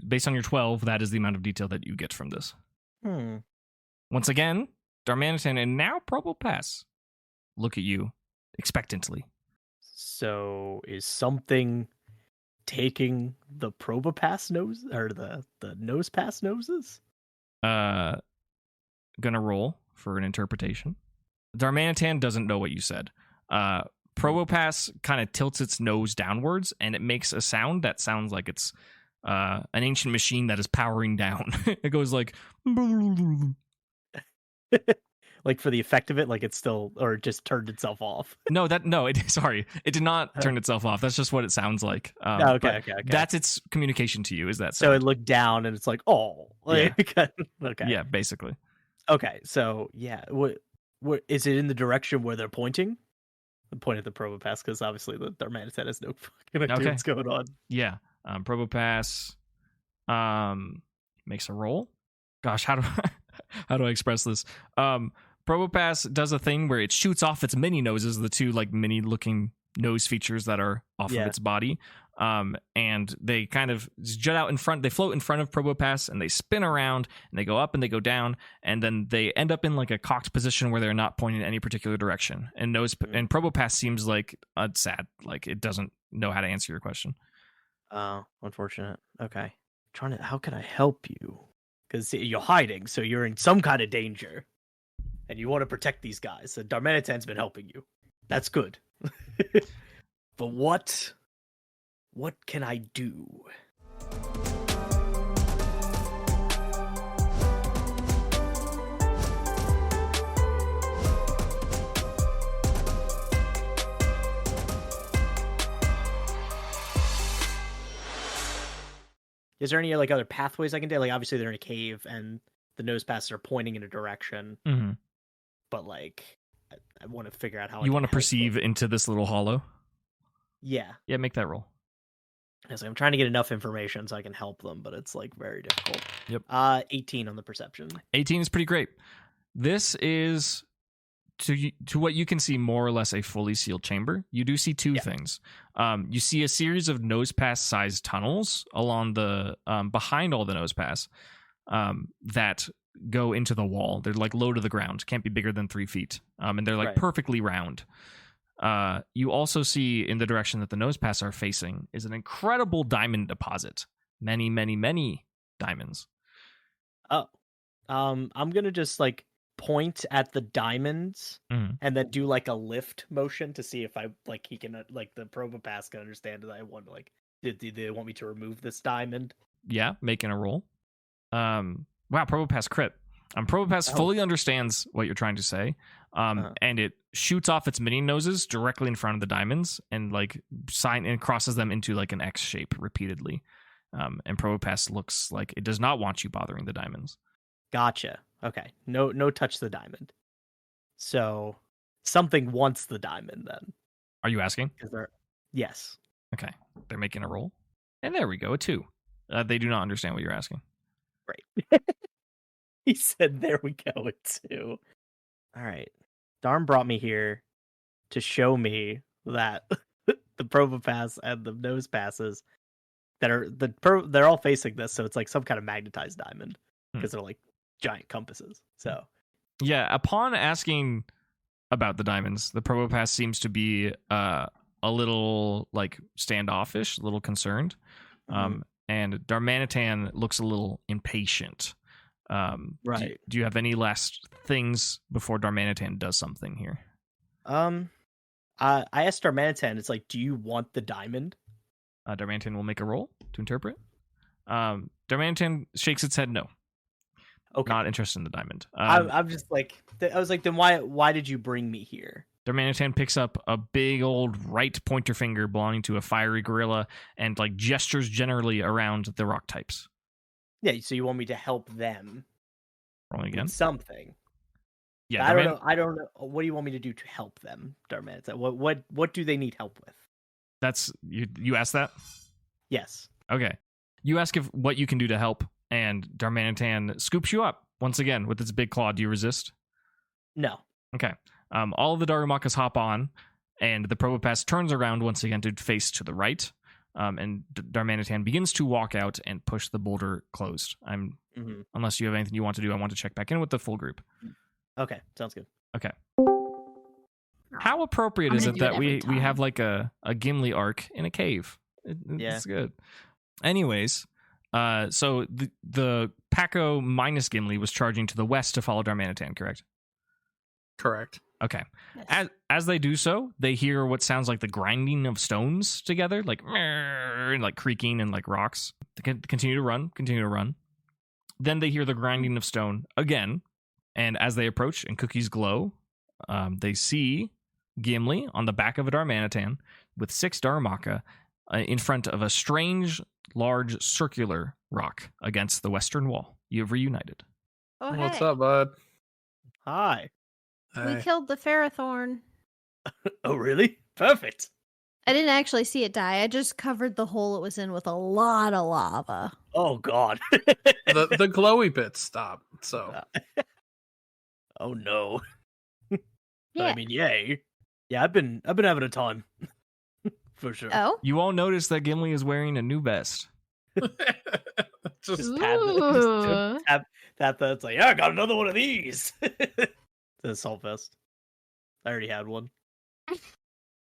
Based on your 12, that is the amount of detail that you get from this. Once again, Darmanitan and now Probopass look at you expectantly. So is something taking the Probopass nose, or the Nosepass noses? Gonna roll for an interpretation. Darmanitan doesn't know what you said. Probopass kind of tilts its nose downwards, and it makes a sound that sounds like it's an ancient machine that is powering down. It goes like for the effect of it, it's still, or it just turned itself off. It did not turn itself off. That's just what it sounds like. Okay. That's its communication to you. Is that so? It looked down and it's like, oh, yeah. Okay, yeah, basically. Okay, so yeah, what is it in the direction where they're pointing? I'm pointing at the Probopass because obviously the Darmanitan has no fucking idea what's going on. Yeah, Probopass makes a roll. Gosh, how do I express this? Probopass does a thing where it shoots off its mini noses, the two mini looking nose features that are off of its body. And they kind of jut out in front. They float in front of Probopass and they spin around and they go up and they go down. And then they end up in a cocked position where they're not pointing in any particular direction. And Probopass seems sad. It doesn't know how to answer your question. Oh, unfortunate. Okay. How can I help you? Because you're hiding, so you're in some kind of danger. And you want to protect these guys. So Darmanitan's been helping you. That's good. But what can I do? Is there any like other pathways I can do? Like obviously they're in a cave and the nose passes are pointing in a direction. Mm-hmm. But like I want to figure out how you want to perceive into this little hollow. Yeah. Yeah, make that roll. I'm trying to get enough information so I can help them, but it's like very difficult. Yep. 18 on the perception. 18 is pretty great. This is to what you can see more or less a fully sealed chamber. You do see two things. You see a series of nose pass sized tunnels along the behind all the nose pass that go into the wall. They're like low to the ground, can't be bigger than 3 feet, and they're like perfectly round. You also see in the direction that the nose pass are facing is an incredible diamond deposit. Many, many, many diamonds. Oh, I'm gonna just like point at the diamonds and then do like a lift motion to see if I like he can like the Probopass can understand that I want to like did they want me to remove this diamond? Yeah, making a roll. Wow, Probopass crit. Probopass fully understands what you're trying to say, and it shoots off its mini noses directly in front of the diamonds and like crosses them into like an X shape repeatedly. And Probopass looks like it does not want you bothering the diamonds. Gotcha. Okay. No touch the diamond. So something wants the diamond then. Are you asking? Yes. Okay. They're making a roll. And there we go, a 2. They do not understand what you're asking. Great. He said, there we go, a 2. All right. Darn brought me here to show me that the Probopass and the nose passes that are they're all facing this, so it's like some kind of magnetized diamond because they're like giant compasses. So yeah, upon asking about the diamonds, the Probopass seems to be a little like standoffish, a little concerned, and Darmanitan looks a little impatient. Right. Do you have any last things before Darmanitan does something here? I asked Darmanitan, it's like, do you want the diamond? Darmanitan will make a roll to interpret. Darmanitan shakes its head no. Okay. Not interested in the diamond. I'm just like, I was like, then why did you bring me here? Darmanitan picks up a big old right pointer finger belonging to a fiery gorilla and like gestures generally around the rock types. Yeah, so you want me to help them? Rolling again. Something. Yeah, I don't know. What do you want me to do to help them, Darmanitan? What do they need help with? That's you asked that? Yes. Okay. You ask what you can do to help, and Darmanitan scoops you up once again with its big claw. Do you resist? No. Okay. All of the Darumakas hop on, and the Probopass turns around once again to face to the right. And Darmanitan begins to walk out and push the boulder closed. Unless you have anything you want to do, I want to check back in with the full group. Okay, sounds good. Okay. How appropriate is it that we have like a Gimli arc in a cave? It's good. Anyways, so the Packo minus Gimli was charging to the west to follow Darmanitan, correct? Correct. Okay. Yes. As they do so, they hear what sounds like the grinding of stones together, like creaking and like rocks. They continue to run. Then they hear the grinding of stone again, and as they approach and cookies glow, they see Gimli on the back of a Darmanitan with 6 Darumaka in front of a strange, large, circular rock against the western wall. You have reunited. Oh, hey. What's up, bud? Hi. We killed the Ferrothorn. Oh, really? Perfect. I didn't actually see it die. I just covered the hole it was in with a lot of lava. Oh, God. the glowy bits stopped, so. Oh, no. Yeah. I mean, yay. Yeah, I've been having a time. For sure. Oh? You all notice that Gimli is wearing a new vest. just tap that. It's like, yeah, I got another one of these. The assault vest. I already had one.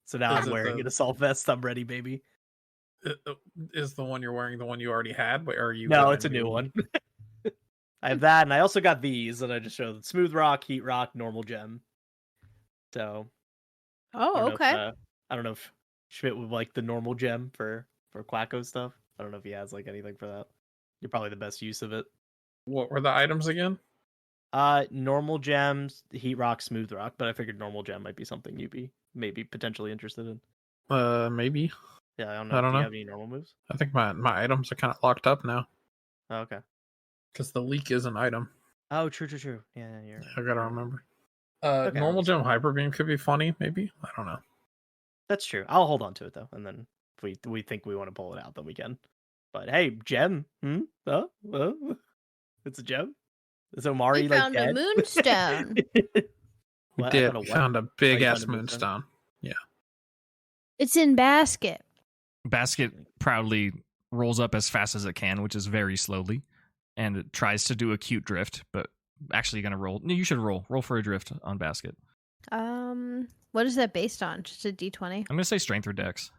So now I'm wearing an assault vest. I'm ready, baby. Is the one you're wearing the one you already had? Or are you? No, it's a new one. I have that, and I also got these, and I just showed smooth rock, heat rock, normal gem. So. Oh, okay. I don't know if Schmidt would like the normal gem for Quacko stuff. I don't know if he has like anything for that. You're probably the best use of it. What were the items again? Normal gems, heat rock, smooth rock, but I figured normal gem might be something you'd be maybe potentially interested in. Maybe. Yeah, I don't know. I don't Do you know. have any normal moves? I think my items are kind of locked up now. Oh, okay. Because the leak is an item. Oh, true. Yeah, you're. I gotta remember. Okay, Normal gem hyper beam could be funny, maybe. I don't know. That's true. I'll hold on to it though, and then if we think we want to pull it out, then we can. But hey, gem. It's a gem. Is Omari We like found a dead? moonstone. We What? did. I We found found a big you ass found a moonstone? moonstone. Yeah. It's in basket. Basket proudly rolls up as fast as it can, which is very slowly, and it tries to do a cute drift, but actually going to roll. No, you should roll for a drift on Basket. What is that based on? Just a D20? I'm going to say strength or dex.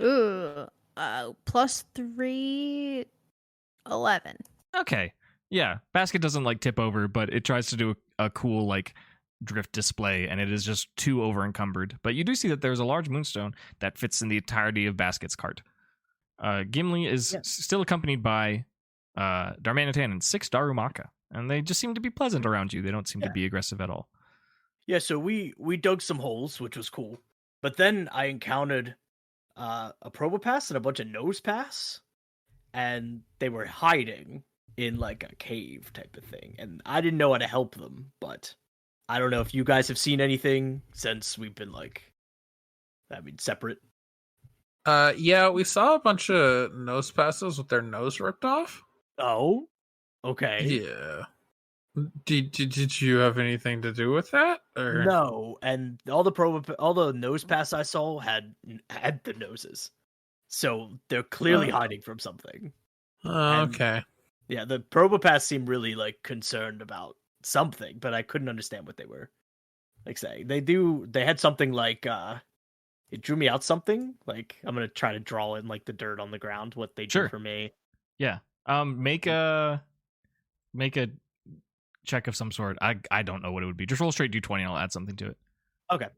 Ooh, +3, 11. Okay. Yeah, Basket doesn't like tip over, but it tries to do a cool like drift display, and it is just too over encumbered. But you do see that there's a large moonstone that fits in the entirety of Basket's cart. Gimli is still accompanied by Darmanitan and 6 Darumaka, and they just seem to be pleasant around you. They don't seem to be aggressive at all. Yeah, so we dug some holes, which was cool. But then I encountered a Probopass and a bunch of Nosepass, and they were hiding in like a cave type of thing. And I didn't know how to help them, but I don't know if you guys have seen anything since we've been separate. Yeah, we saw a bunch of nose passes with their nose ripped off. Oh, okay. Yeah. Did you have anything to do with that? Or No, and all the Nosepass I saw had the noses, so they're clearly hiding from something. Okay. Yeah, the Probopass seemed really like concerned about something, but I couldn't understand what they were like saying. They had something like it drew me out something. Like I'm gonna try to draw in like the dirt on the ground what they do for me. Yeah. Make a check of some sort. I don't know what it would be. Just roll straight D20 and I'll add something to it. Okay.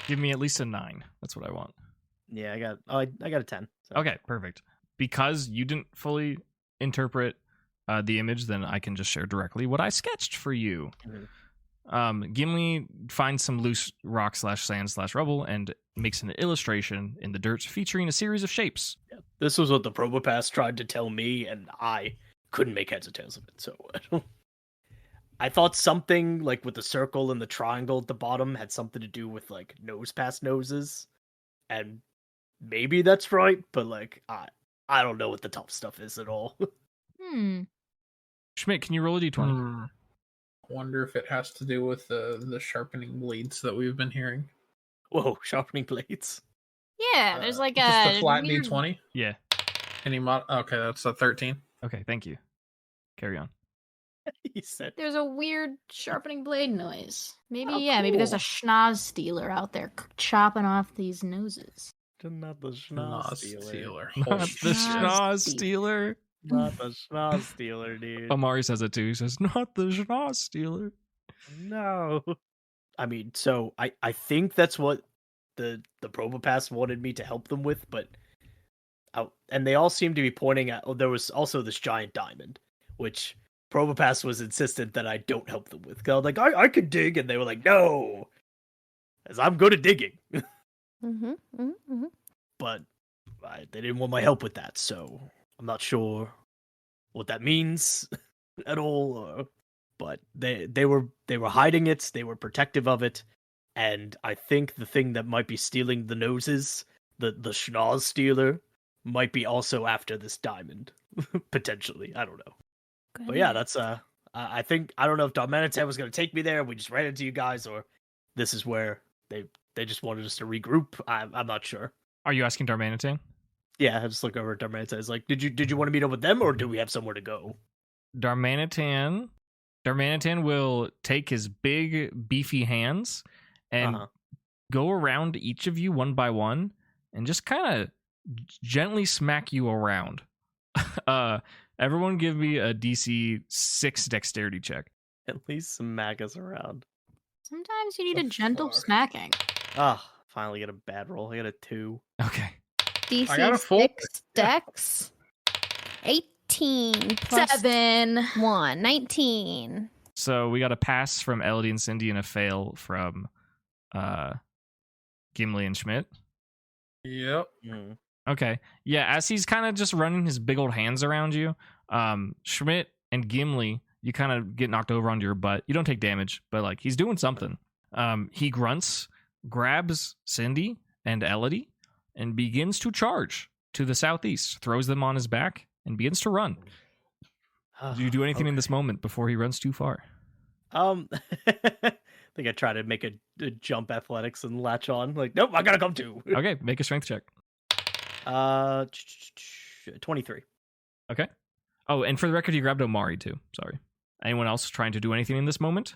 Give me at least a 9. That's what I want. Yeah, I got a 10. So. Okay, perfect. Because you didn't fully interpret the image, then I can just share directly what I sketched for you. Mm-hmm. Gimli finds some loose rock /sand /rubble and makes an illustration in the dirt featuring a series of shapes. Yeah, this was what the Probopass tried to tell me, and I couldn't make heads or tails of it. So I thought something like with the circle and the triangle at the bottom had something to do with like Nosepass noses, and maybe that's right, but like I don't know what the top stuff is at all. Schmidt, can you roll a D20? Wonder if it has to do with the sharpening blades that we've been hearing. Whoa, sharpening blades. Yeah, there's like just a flat weird... D20. Yeah. Any mod? Okay, that's a 13. Okay, thank you. Carry on. He said there's a weird sharpening blade noise. Maybe cool. Maybe there's a schnoz stealer out there chopping off these noses. Not the schnoz stealer. Not the schnoz stealer. Not the schnoz stealer, dude. Omari says it too. He says, not the schnoz stealer. No. I mean, so I think that's what the Probopass wanted me to help them with, but and they all seem to be pointing at there was also this giant diamond, which Probopass was insistent that I don't help them with. Cause I was like, I could dig, and they were like, no, as I'm good at digging. But they didn't want my help with that, so I'm not sure what that means at all. But they were hiding it. They were protective of it, and I think the thing that might be stealing the noses, the schnoz stealer, might be also after this diamond, potentially. I don't know. Good. But yeah, that's I think I don't know if Darmanitan was going to take me there. We just ran into you guys, or this is where they just wanted us to regroup. I'm not sure. Are you asking Darmanitan? Yeah, I just look over at Darmanitan. It's like, did you want to meet up with them, or do we have somewhere to go? Darmanitan will take his big, beefy hands and go around each of you one by one and just kind of gently smack you around. Everyone give me a DC 6 dexterity check. At least smack us around. Sometimes you need a gentle smacking. Finally get a bad roll. I got a 2. Okay. DC 6 dex. 18 plus 7. 1. 19. So we got a pass from Elodie and Cindy and a fail from Gimli and Schmidt. Yep. Okay. Yeah, as he's kind of just running his big old hands around you, Schmidt and Gimli, you kind of get knocked over onto your butt. You don't take damage, but like he's doing something. He grunts, grabs Cindy and Elodie, and begins to charge to the southeast, throws them on his back, and begins to run. Do you do anything in this moment before he runs too far? I think I try to make a jump athletics and latch on. Like, nope, I gotta come too. Okay, make a strength check. 23. Okay. Oh, and for the record, you grabbed Omari too. Sorry. Anyone else trying to do anything in this moment?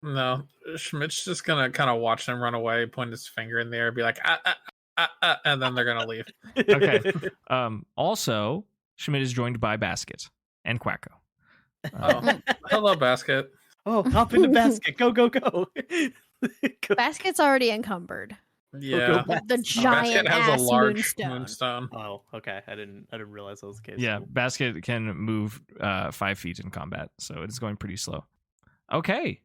No. Schmidt's just gonna kind of watch them run away, point his finger in the air, be like, and then they're gonna leave. Okay. Also, Schmidt is joined by Basket and Quacko. Oh, hello, Basket. Oh, hop in the basket. Go, go, go. Basket's already encumbered. Yeah. The giant Basket has ass a large moonstone. Oh, okay. I didn't realize that was the case. Yeah, Cool. Basket can move 5 feet in combat, so it's going pretty slow. Okay.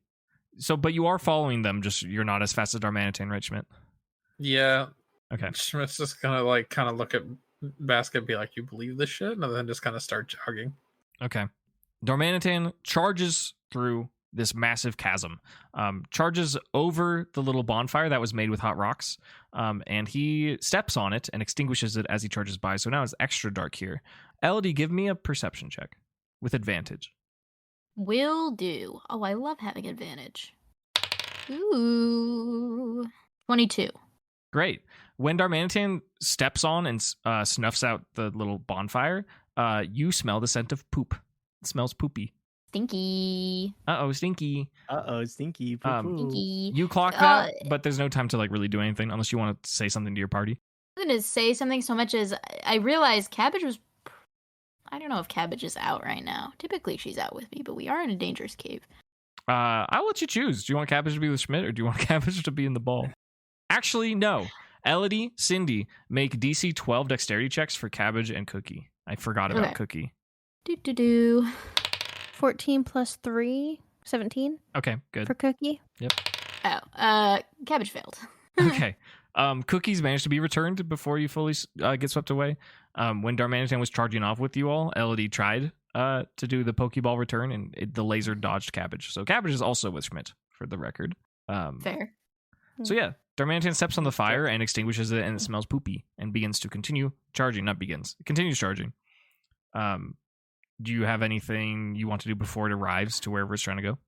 So, but you are following them, just you're not as fast as Darmanitan, right, Schmidt? Yeah. Okay. Schmidt's just gonna like kind of look at Basket and be like, you believe this shit? And then just kind of start jogging. Okay. Darmanitan charges through this massive chasm, charges over the little bonfire that was made with hot rocks, and he steps on it and extinguishes it as he charges by. So now it's extra dark here. Elodie, give me a perception check with advantage. Will do. Oh, I love having advantage. Ooh. 22. Great. When Darmanitan steps on and snuffs out the little bonfire, you smell the scent of poop. It smells poopy. Stinky. Stinky. Stinky. Stinky. You clock that, but there's no time to like really do anything unless you want to say something to your party. I'm going to say something so much as I realized Cabbage was... I don't know if Cabbage is out right now. Typically she's out with me, but we are in a dangerous cave. I'll let you choose. Do you want Cabbage to be with Schmidt or do you want Cabbage to be in the ball? Actually, no. Elodie, Cindy, make DC 12 dexterity checks for Cabbage and Cookie. I forgot about Cookie. 14 plus 3, 17. Okay, good. For Cookie. Yep. Oh, Cabbage failed. Okay. Cookies managed to be returned before you fully get swept away. When Darmanitan was charging off with you all, Elodie tried to do the Pokeball return, and the laser dodged Cabbage. So Cabbage is also with Schmidt, for the record. Fair. So yeah, Darmanitan steps on the fire and extinguishes it, and it smells poopy, and begins to continue charging. Not begins. It continues charging. Do you have anything you want to do before it arrives to wherever it's trying to go?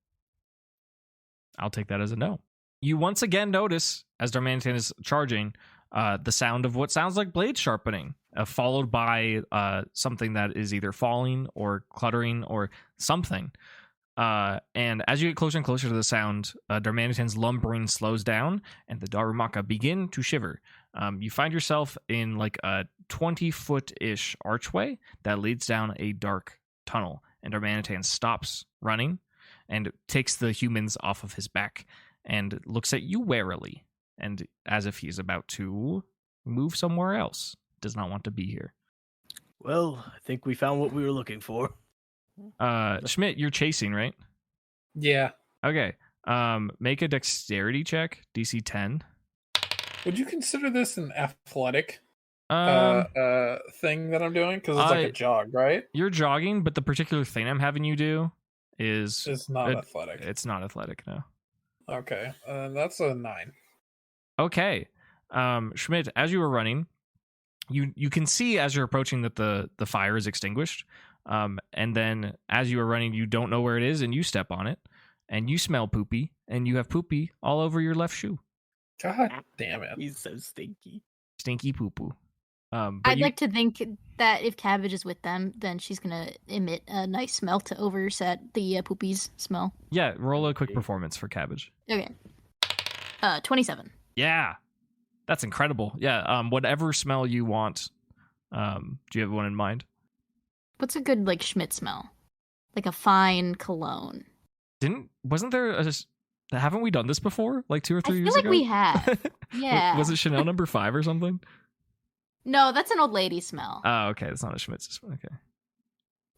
I'll take that as a no. You once again notice, as Darmanitan is charging, the sound of what sounds like blade sharpening, followed by something that is either falling or cluttering or something. And as you get closer and closer to the sound, Darmanitan's lumbering slows down, and the Darumaka begin to shiver. You find yourself in like a 20-foot-ish archway that leads down a dark tunnel, and Darmanitan stops running and takes the humans off of his back and looks at you warily, and as if he's about to move somewhere else. Does not want to be here. Well, I think we found what we were looking for. Schmidt, you're chasing, right? Yeah. Okay. Make a dexterity check, DC 10. Would you consider this an athletic thing that I'm doing? Because it's like a jog, right? You're jogging, but the particular thing I'm having you do is... It's not athletic. It's not athletic, no. Okay. That's a 9. Okay. Schmidt, as you were running, you can see as you're approaching that the fire is extinguished. And then as you are running, you don't know where it is, and you step on it, and you smell poopy, and you have poopy all over your left shoe. God damn it. He's so stinky. Stinky poo-poo. I'd like to think that if Cabbage is with them, then she's going to emit a nice smell to overset the poopies smell. Yeah, roll a quick performance for Cabbage. Okay. 27. Yeah. That's incredible. Yeah, whatever smell you want. Do you have one in mind? What's a good, like, Schmidt smell? Like a fine cologne. Wasn't there haven't we done this before? Like 2 or 3 years ago? I feel like we have. Yeah. Was it Chanel number 5 or something? No, that's an old lady smell. Oh, okay. That's not a Schmidt's. Okay.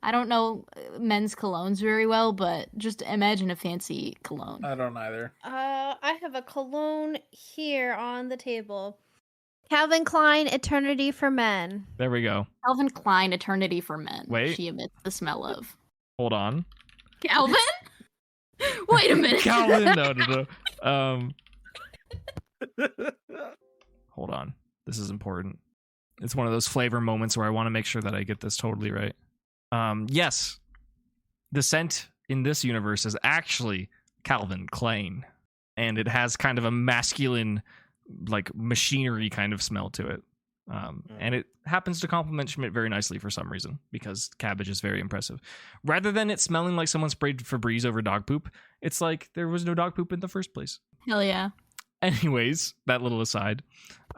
I don't know men's colognes very well, but just imagine a fancy cologne. I don't either. I have a cologne here on the table. Calvin Klein, Eternity for Men. There we go. Calvin Klein, Eternity for Men. Wait. She emits the smell of. Hold on. Calvin? Wait a minute. Calvin, no. Hold on. This is important. It's one of those flavor moments where I want to make sure that I get this totally right. Yes. The scent in this universe is actually Calvin Klein. And it has kind of a masculine, like, machinery kind of smell to it. And it happens to complement Schmidt very nicely for some reason, because cabbage is very impressive. Rather than it smelling like someone sprayed Febreze over dog poop, it's like there was no dog poop in the first place. Hell yeah. Anyways, that little aside.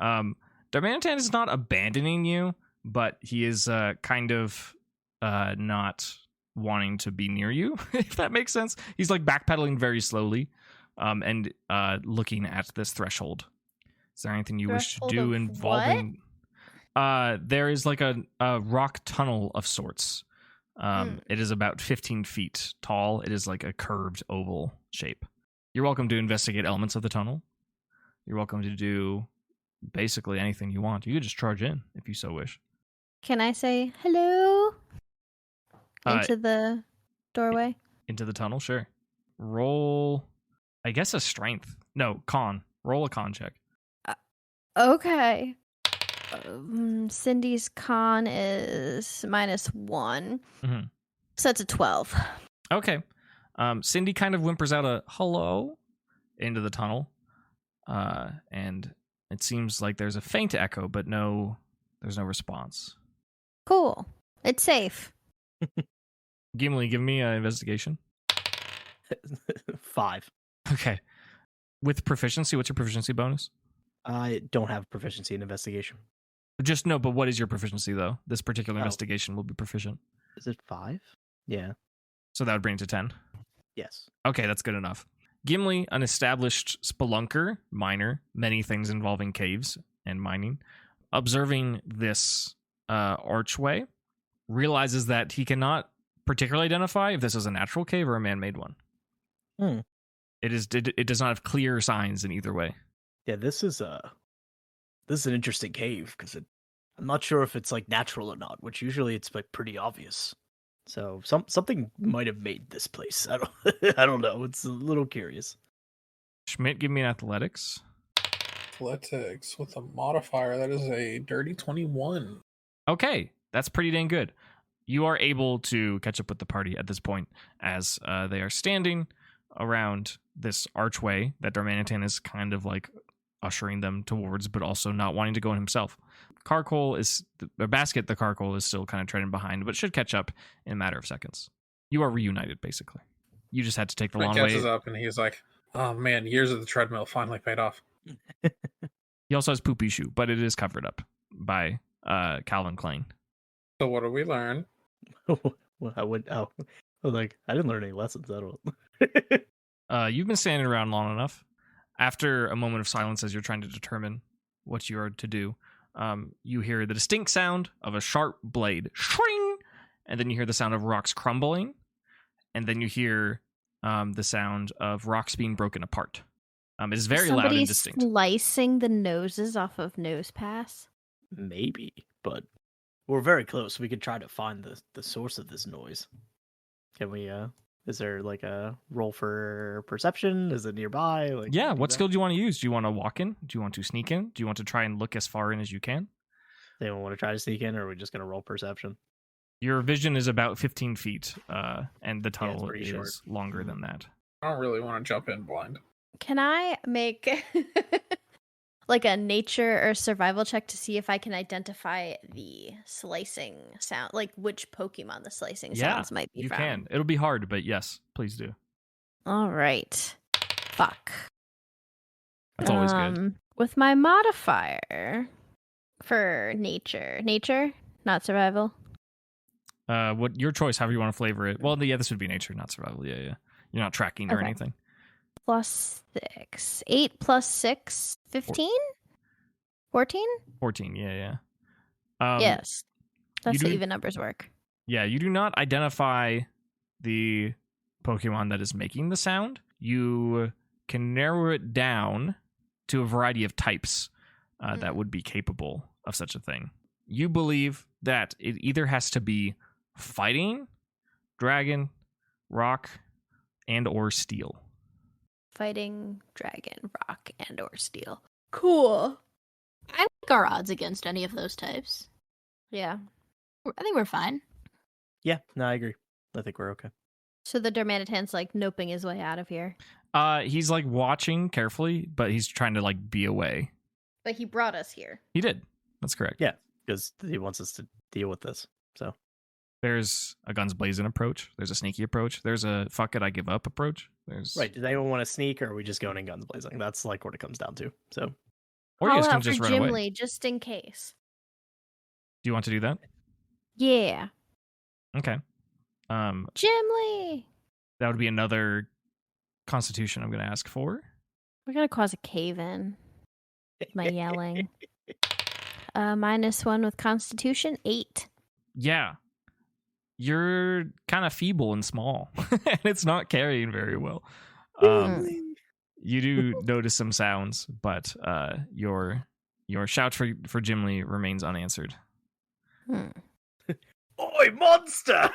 Darmanitan is not abandoning you, but he is kind of not wanting to be near you, if that makes sense. He's like backpedaling very slowly and looking at this threshold. Is there anything you wish to do involving... there is like a rock tunnel of sorts. It is about 15 feet tall. It is like a curved oval shape. You're welcome to investigate elements of the tunnel. You're welcome to do basically anything you want. You could just charge in if you so wish. Can I say hello into the doorway? Into the tunnel? Sure. Roll, I guess, a strength. No, con. Roll a con check. Okay. Cindy's con is -1. Mm-hmm. So it's a 12. Okay. Cindy kind of whimpers out a hello into the tunnel. And it seems like there's a faint echo, but there's no response. Cool. It's safe. Gimli, give me an investigation. 5. Okay. With proficiency, what's your proficiency bonus? I don't have proficiency in investigation. Just no, but what is your proficiency, though? This particular investigation will be proficient. Is it 5? Yeah. So that would bring it to 10? Yes. Okay, that's good enough. Gimli, an established spelunker, miner, many things involving caves and mining, observing this archway, realizes that he cannot particularly identify if this is a natural cave or a man-made one. It does not have clear signs in either way. Yeah, this is an interesting cave because I'm not sure if it's like natural or not, which usually it's like pretty obvious. So something might have made this place. I don't know. It's a little curious. Schmidt, give me an athletics. Athletics with a modifier. That is a dirty 21. Okay, that's pretty dang good. You are able to catch up with the party at this point as they are standing around this archway that Darmanitan is kind of like ushering them towards, but also not wanting to go in himself. The Carcole is still kind of treading behind, but should catch up in a matter of seconds. You are reunited, basically. You just had to take the long way. He catches up and he's like, oh man, years of the treadmill finally paid off. He also has poopy shoe, but it is covered up by Calvin Klein. So what do we learn? Well, I didn't learn any lessons. I don't. You've been standing around long enough. After a moment of silence, as you're trying to determine what you are to do, you hear the distinct sound of a sharp blade, shring, and then you hear the sound of rocks crumbling, and then you hear the sound of rocks being broken apart. It is very loud and distinct. Slicing the noses off of Nose Pass? Maybe, but we're very close. We could try to find the source of this noise. Can we? Is there like a roll for perception? Is it nearby? Yeah, what skill do you want to use? Do you want to walk in? Do you want to sneak in? Do you want to try and look as far in as you can? Anyone want to try to sneak in, or are we just going to roll perception? Your vision is about 15 feet, and the tunnel is short. longer than that. I don't really want to jump in blind. Can I make like a nature or survival check to see if I can identify the slicing sound, like which Pokemon the slicing sounds might be from? You can. It'll be hard, but yes, please do. All right. Fuck. That's always good. With my modifier for nature, not survival. What your choice? However you want to flavor it. Well, yeah, this would be nature, not survival. Yeah. You're not tracking or anything. +6. 8 + 6, 15? 14? 14, yeah. Yes. That's how even numbers work. Yeah, you do not identify the Pokemon that is making the sound. You can narrow it down to a variety of types. that would be capable of such a thing. You believe that it either has to be fighting, dragon, rock, and or steel. Fighting, dragon, rock, and or steel. Cool. I like our odds against any of those types. Yeah. I think we're fine. Yeah, no, I agree. I think we're okay. So the Darmanitan's like noping his way out of here. He's like watching carefully, but he's trying to like be away. But he brought us here. He did. That's correct. Yeah, because he wants us to deal with this. So there's a guns blazing approach. There's a sneaky approach. There's a fuck it, I give up approach. There's right. Does anyone want to sneak, or are we just going in guns blazing? That's like what it comes down to. So, or you guys Call can out just for run Jim away. Lee, just in case. Do you want to do that? Yeah. Okay. Jim Lee. That would be another Constitution I'm going to ask for. We're gonna cause a cave in. With my yelling. -1 with Constitution, 8. Yeah. You're kind of feeble and small, and it's not carrying very well. You do notice some sounds, but your shout for Jim Lee remains unanswered. Oi, monster!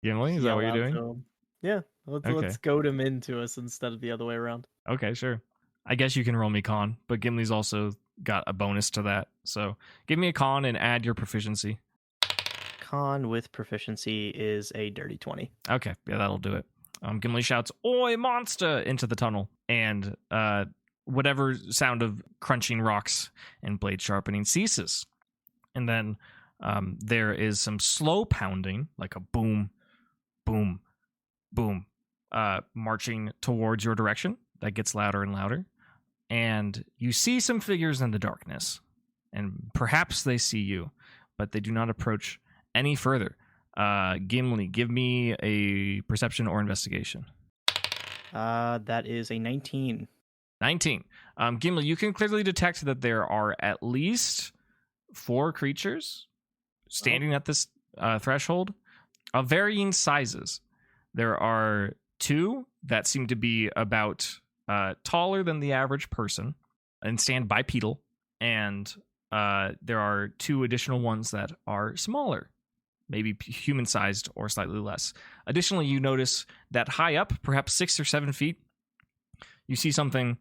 Gimli, is that what you're doing? Yeah, let's goad him into us instead of the other way around. Okay, sure. I guess you can roll me con, but Gimli's also got a bonus to that. So give me a con and add your proficiency. Con with proficiency is a dirty 20. Okay, yeah, that'll do it. Gimli shouts, "Oi, monster!" into the tunnel, and whatever sound of crunching rocks and blade sharpening ceases. And then there is some slow pounding, like a boom, boom, boom, marching towards your direction. That gets louder and louder. And you see some figures in the darkness. And perhaps they see you, but they do not approach any further. Gimli, give me a perception or investigation. That is a 19. 19. Gimli, you can clearly detect that there are at least 4 creatures standing at this threshold of varying sizes. There are 2 that seem to be about taller than the average person and stand bipedal, and there are 2 additional ones that are smaller, maybe human-sized or slightly less. Additionally, you notice that high up, perhaps 6 or 7 feet, you see something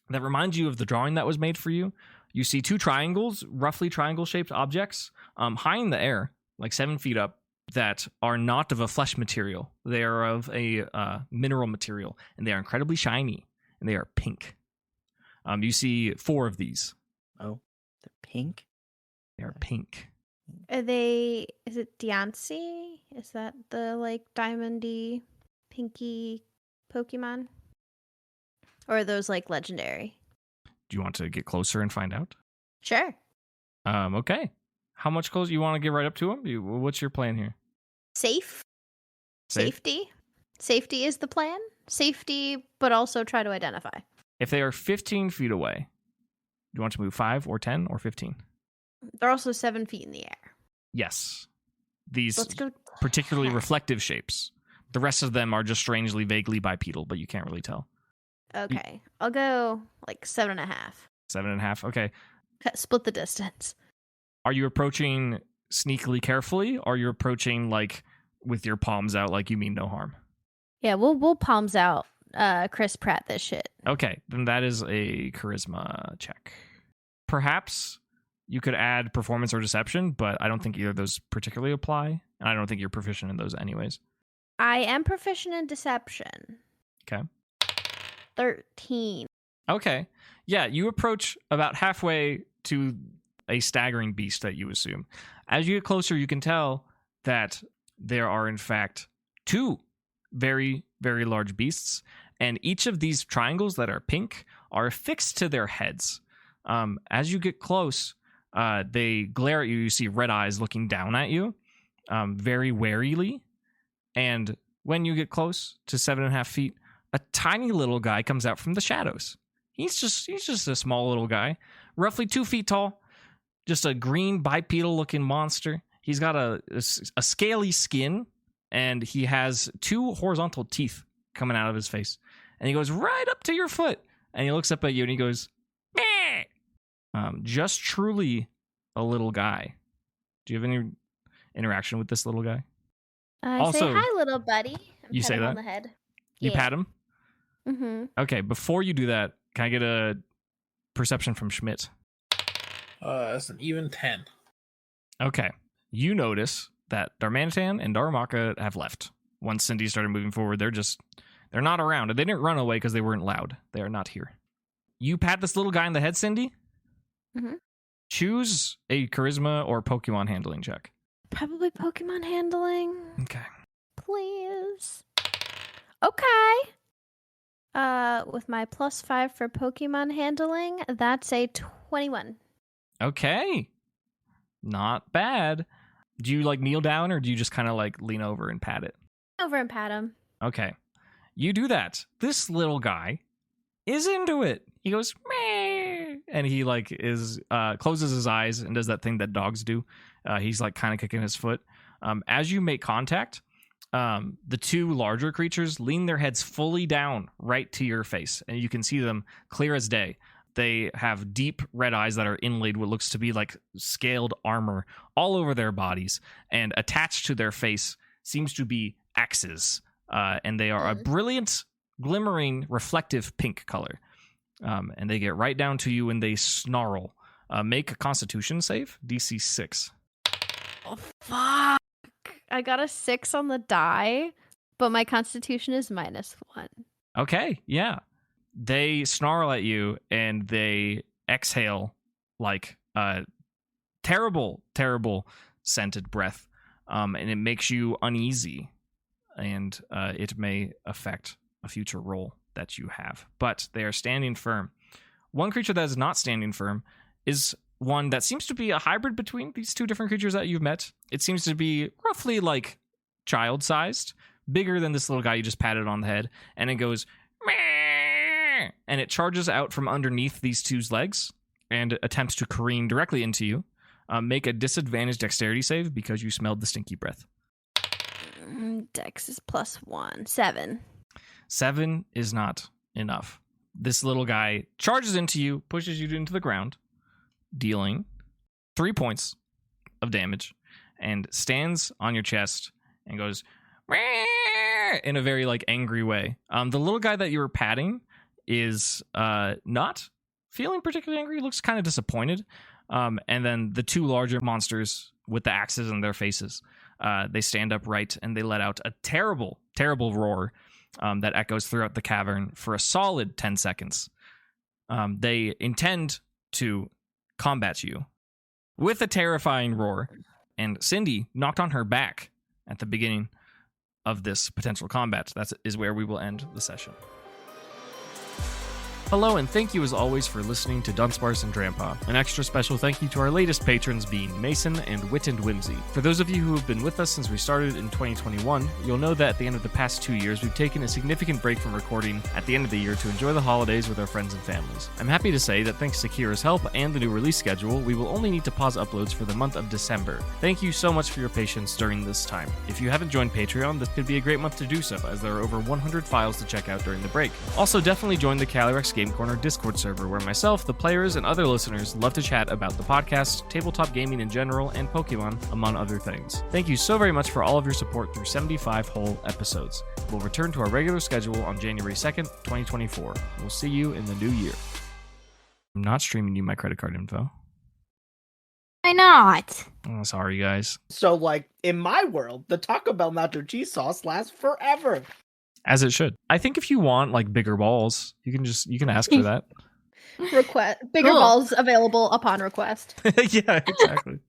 that reminds you of the drawing that was made for you. You see 2 triangles, roughly triangle-shaped objects, high in the air, like 7 feet up, that are not of a flesh material. They are of a mineral material, and they are incredibly shiny, and they are pink. You see 4 of these. Oh, they're pink? They are pink. Are they... Is it Diancie? Is that the, like, diamondy, pinky Pokemon? Or are those, like, legendary? Do you want to get closer and find out? Sure. Okay. How much closer? You want to get right up to him? What's your plan here? Safe? Safe? Safety? Safety is the plan? Safety, but also try to identify. If they are 15 feet away, do you want to move 5 or 10 or 15? They're also 7 feet in the air. Yes. These Let's go. particularly reflective shapes. The rest of them are just strangely, vaguely bipedal, but you can't really tell. Okay. I'll go like 7.5. 7.5. Okay. Split the distance. Are you approaching sneakily carefully, or are you approaching like with your palms out like you mean no harm? Yeah, we'll palms out Chris Pratt this shit. Okay, then that is a charisma check. Perhaps you could add performance or deception, but I don't think either of those particularly apply. And I don't think you're proficient in those anyways. I am proficient in deception. Okay. 13. Okay. Yeah, you approach about halfway to a staggering beast that you assume. As you get closer, you can tell that there are, in fact, 2 very, very large beasts, and each of these triangles that are pink are affixed to their heads. As you get close, they glare at you. You see red eyes looking down at you, very warily. And when you get close to 7.5 feet, a tiny little guy comes out from the shadows. He's just a small little guy, roughly 2 feet tall, just a green bipedal-looking monster. He's got a scaly skin, and he has 2 horizontal teeth coming out of his face. And he goes right up to your foot, and he looks up at you, and he goes, "Meh!" just truly a little guy. Do you have any interaction with this little guy? I Also, say hi, little buddy. You say him that? on the head. You pat him? Mm-hmm. Okay, before you do that, can I get a perception from Schmidt? That's an even 10. Okay. You notice that Darmanitan and Darumaka have left. Once Cindy started moving forward, they're not around. They didn't run away because they weren't loud. They are not here. You pat this little guy in the head, Cindy? Mm-hmm. Choose a charisma or Pokemon handling check. Probably Pokemon handling. Okay. Please. Okay. With my +5 for Pokemon handling, that's a 21. Okay. Not bad. Do you kneel down or do you just kind of lean over and pat it? Over and pat him. Okay. You do that. This little guy is into it. He goes, meh, and he closes his eyes and does that thing that dogs do. He's kind of kicking his foot. As you make contact, the two larger creatures lean their heads fully down right to your face, and you can see them clear as day. They have deep red eyes that are inlaid what looks to be like scaled armor all over their bodies, and attached to their face seems to be axes, and they are a brilliant, glimmering, reflective pink color. And they get right down to you and they snarl. Make a Constitution save, DC 6. Oh, fuck. I got a 6 on the die, but my Constitution is -1. Okay, yeah. They snarl at you and they exhale terrible, terrible scented breath. And it makes you uneasy. And it may affect a future roll that you have. But they are standing firm. One creature that is not standing firm is one that seems to be a hybrid between these two different creatures that you've met. It seems to be roughly child-sized, bigger than this little guy you just patted on the head, and it goes, meh, and it charges out from underneath these two's legs and attempts to careen directly into you. Make a disadvantaged dexterity save because you smelled the stinky breath. Dex is +1. 7. 7 is not enough. This little guy charges into you, pushes you into the ground, dealing 3 points of damage, and stands on your chest and goes "Meow," in a very angry way. The little guy that you were patting is not feeling particularly angry. He looks kind of disappointed. And then the two larger monsters with the axes in their faces, they stand upright and they let out a terrible, terrible roar that echoes throughout the cavern for a solid 10 seconds. They intend to combat you with a terrifying roar, and Cindy knocked on her back at the beginning of this potential combat. That is where we will end the session. Hello, and thank you as always for listening to Dunsparce and Drampa. An extra special thank you to our latest patrons being Mason and Wit and Whimsy. For those of you who have been with us since we started in 2021, you'll know that at the end of the past 2 years, we've taken a significant break from recording at the end of the year to enjoy the holidays with our friends and families. I'm happy to say that thanks to Kira's help and the new release schedule, we will only need to pause uploads for the month of December. Thank you so much for your patience during this time. If you haven't joined Patreon, this could be a great month to do so, as there are over 100 files to check out during the break. Also, definitely join the Calyrex Game Corner Discord server, where myself, the players, and other listeners love to chat about the podcast, tabletop gaming in general, and Pokemon, among other things. Thank you so very much for all of your support through 75 whole episodes. We'll return to our regular schedule on January 2nd, 2024. We'll see you in the new year. I'm not streaming you my credit card info. Why not? Oh, sorry, guys. So, in my world, the Taco Bell nacho cheese sauce lasts forever. As it should. I think if you want bigger balls, you can ask for that. Bigger balls available upon request. Yeah, exactly.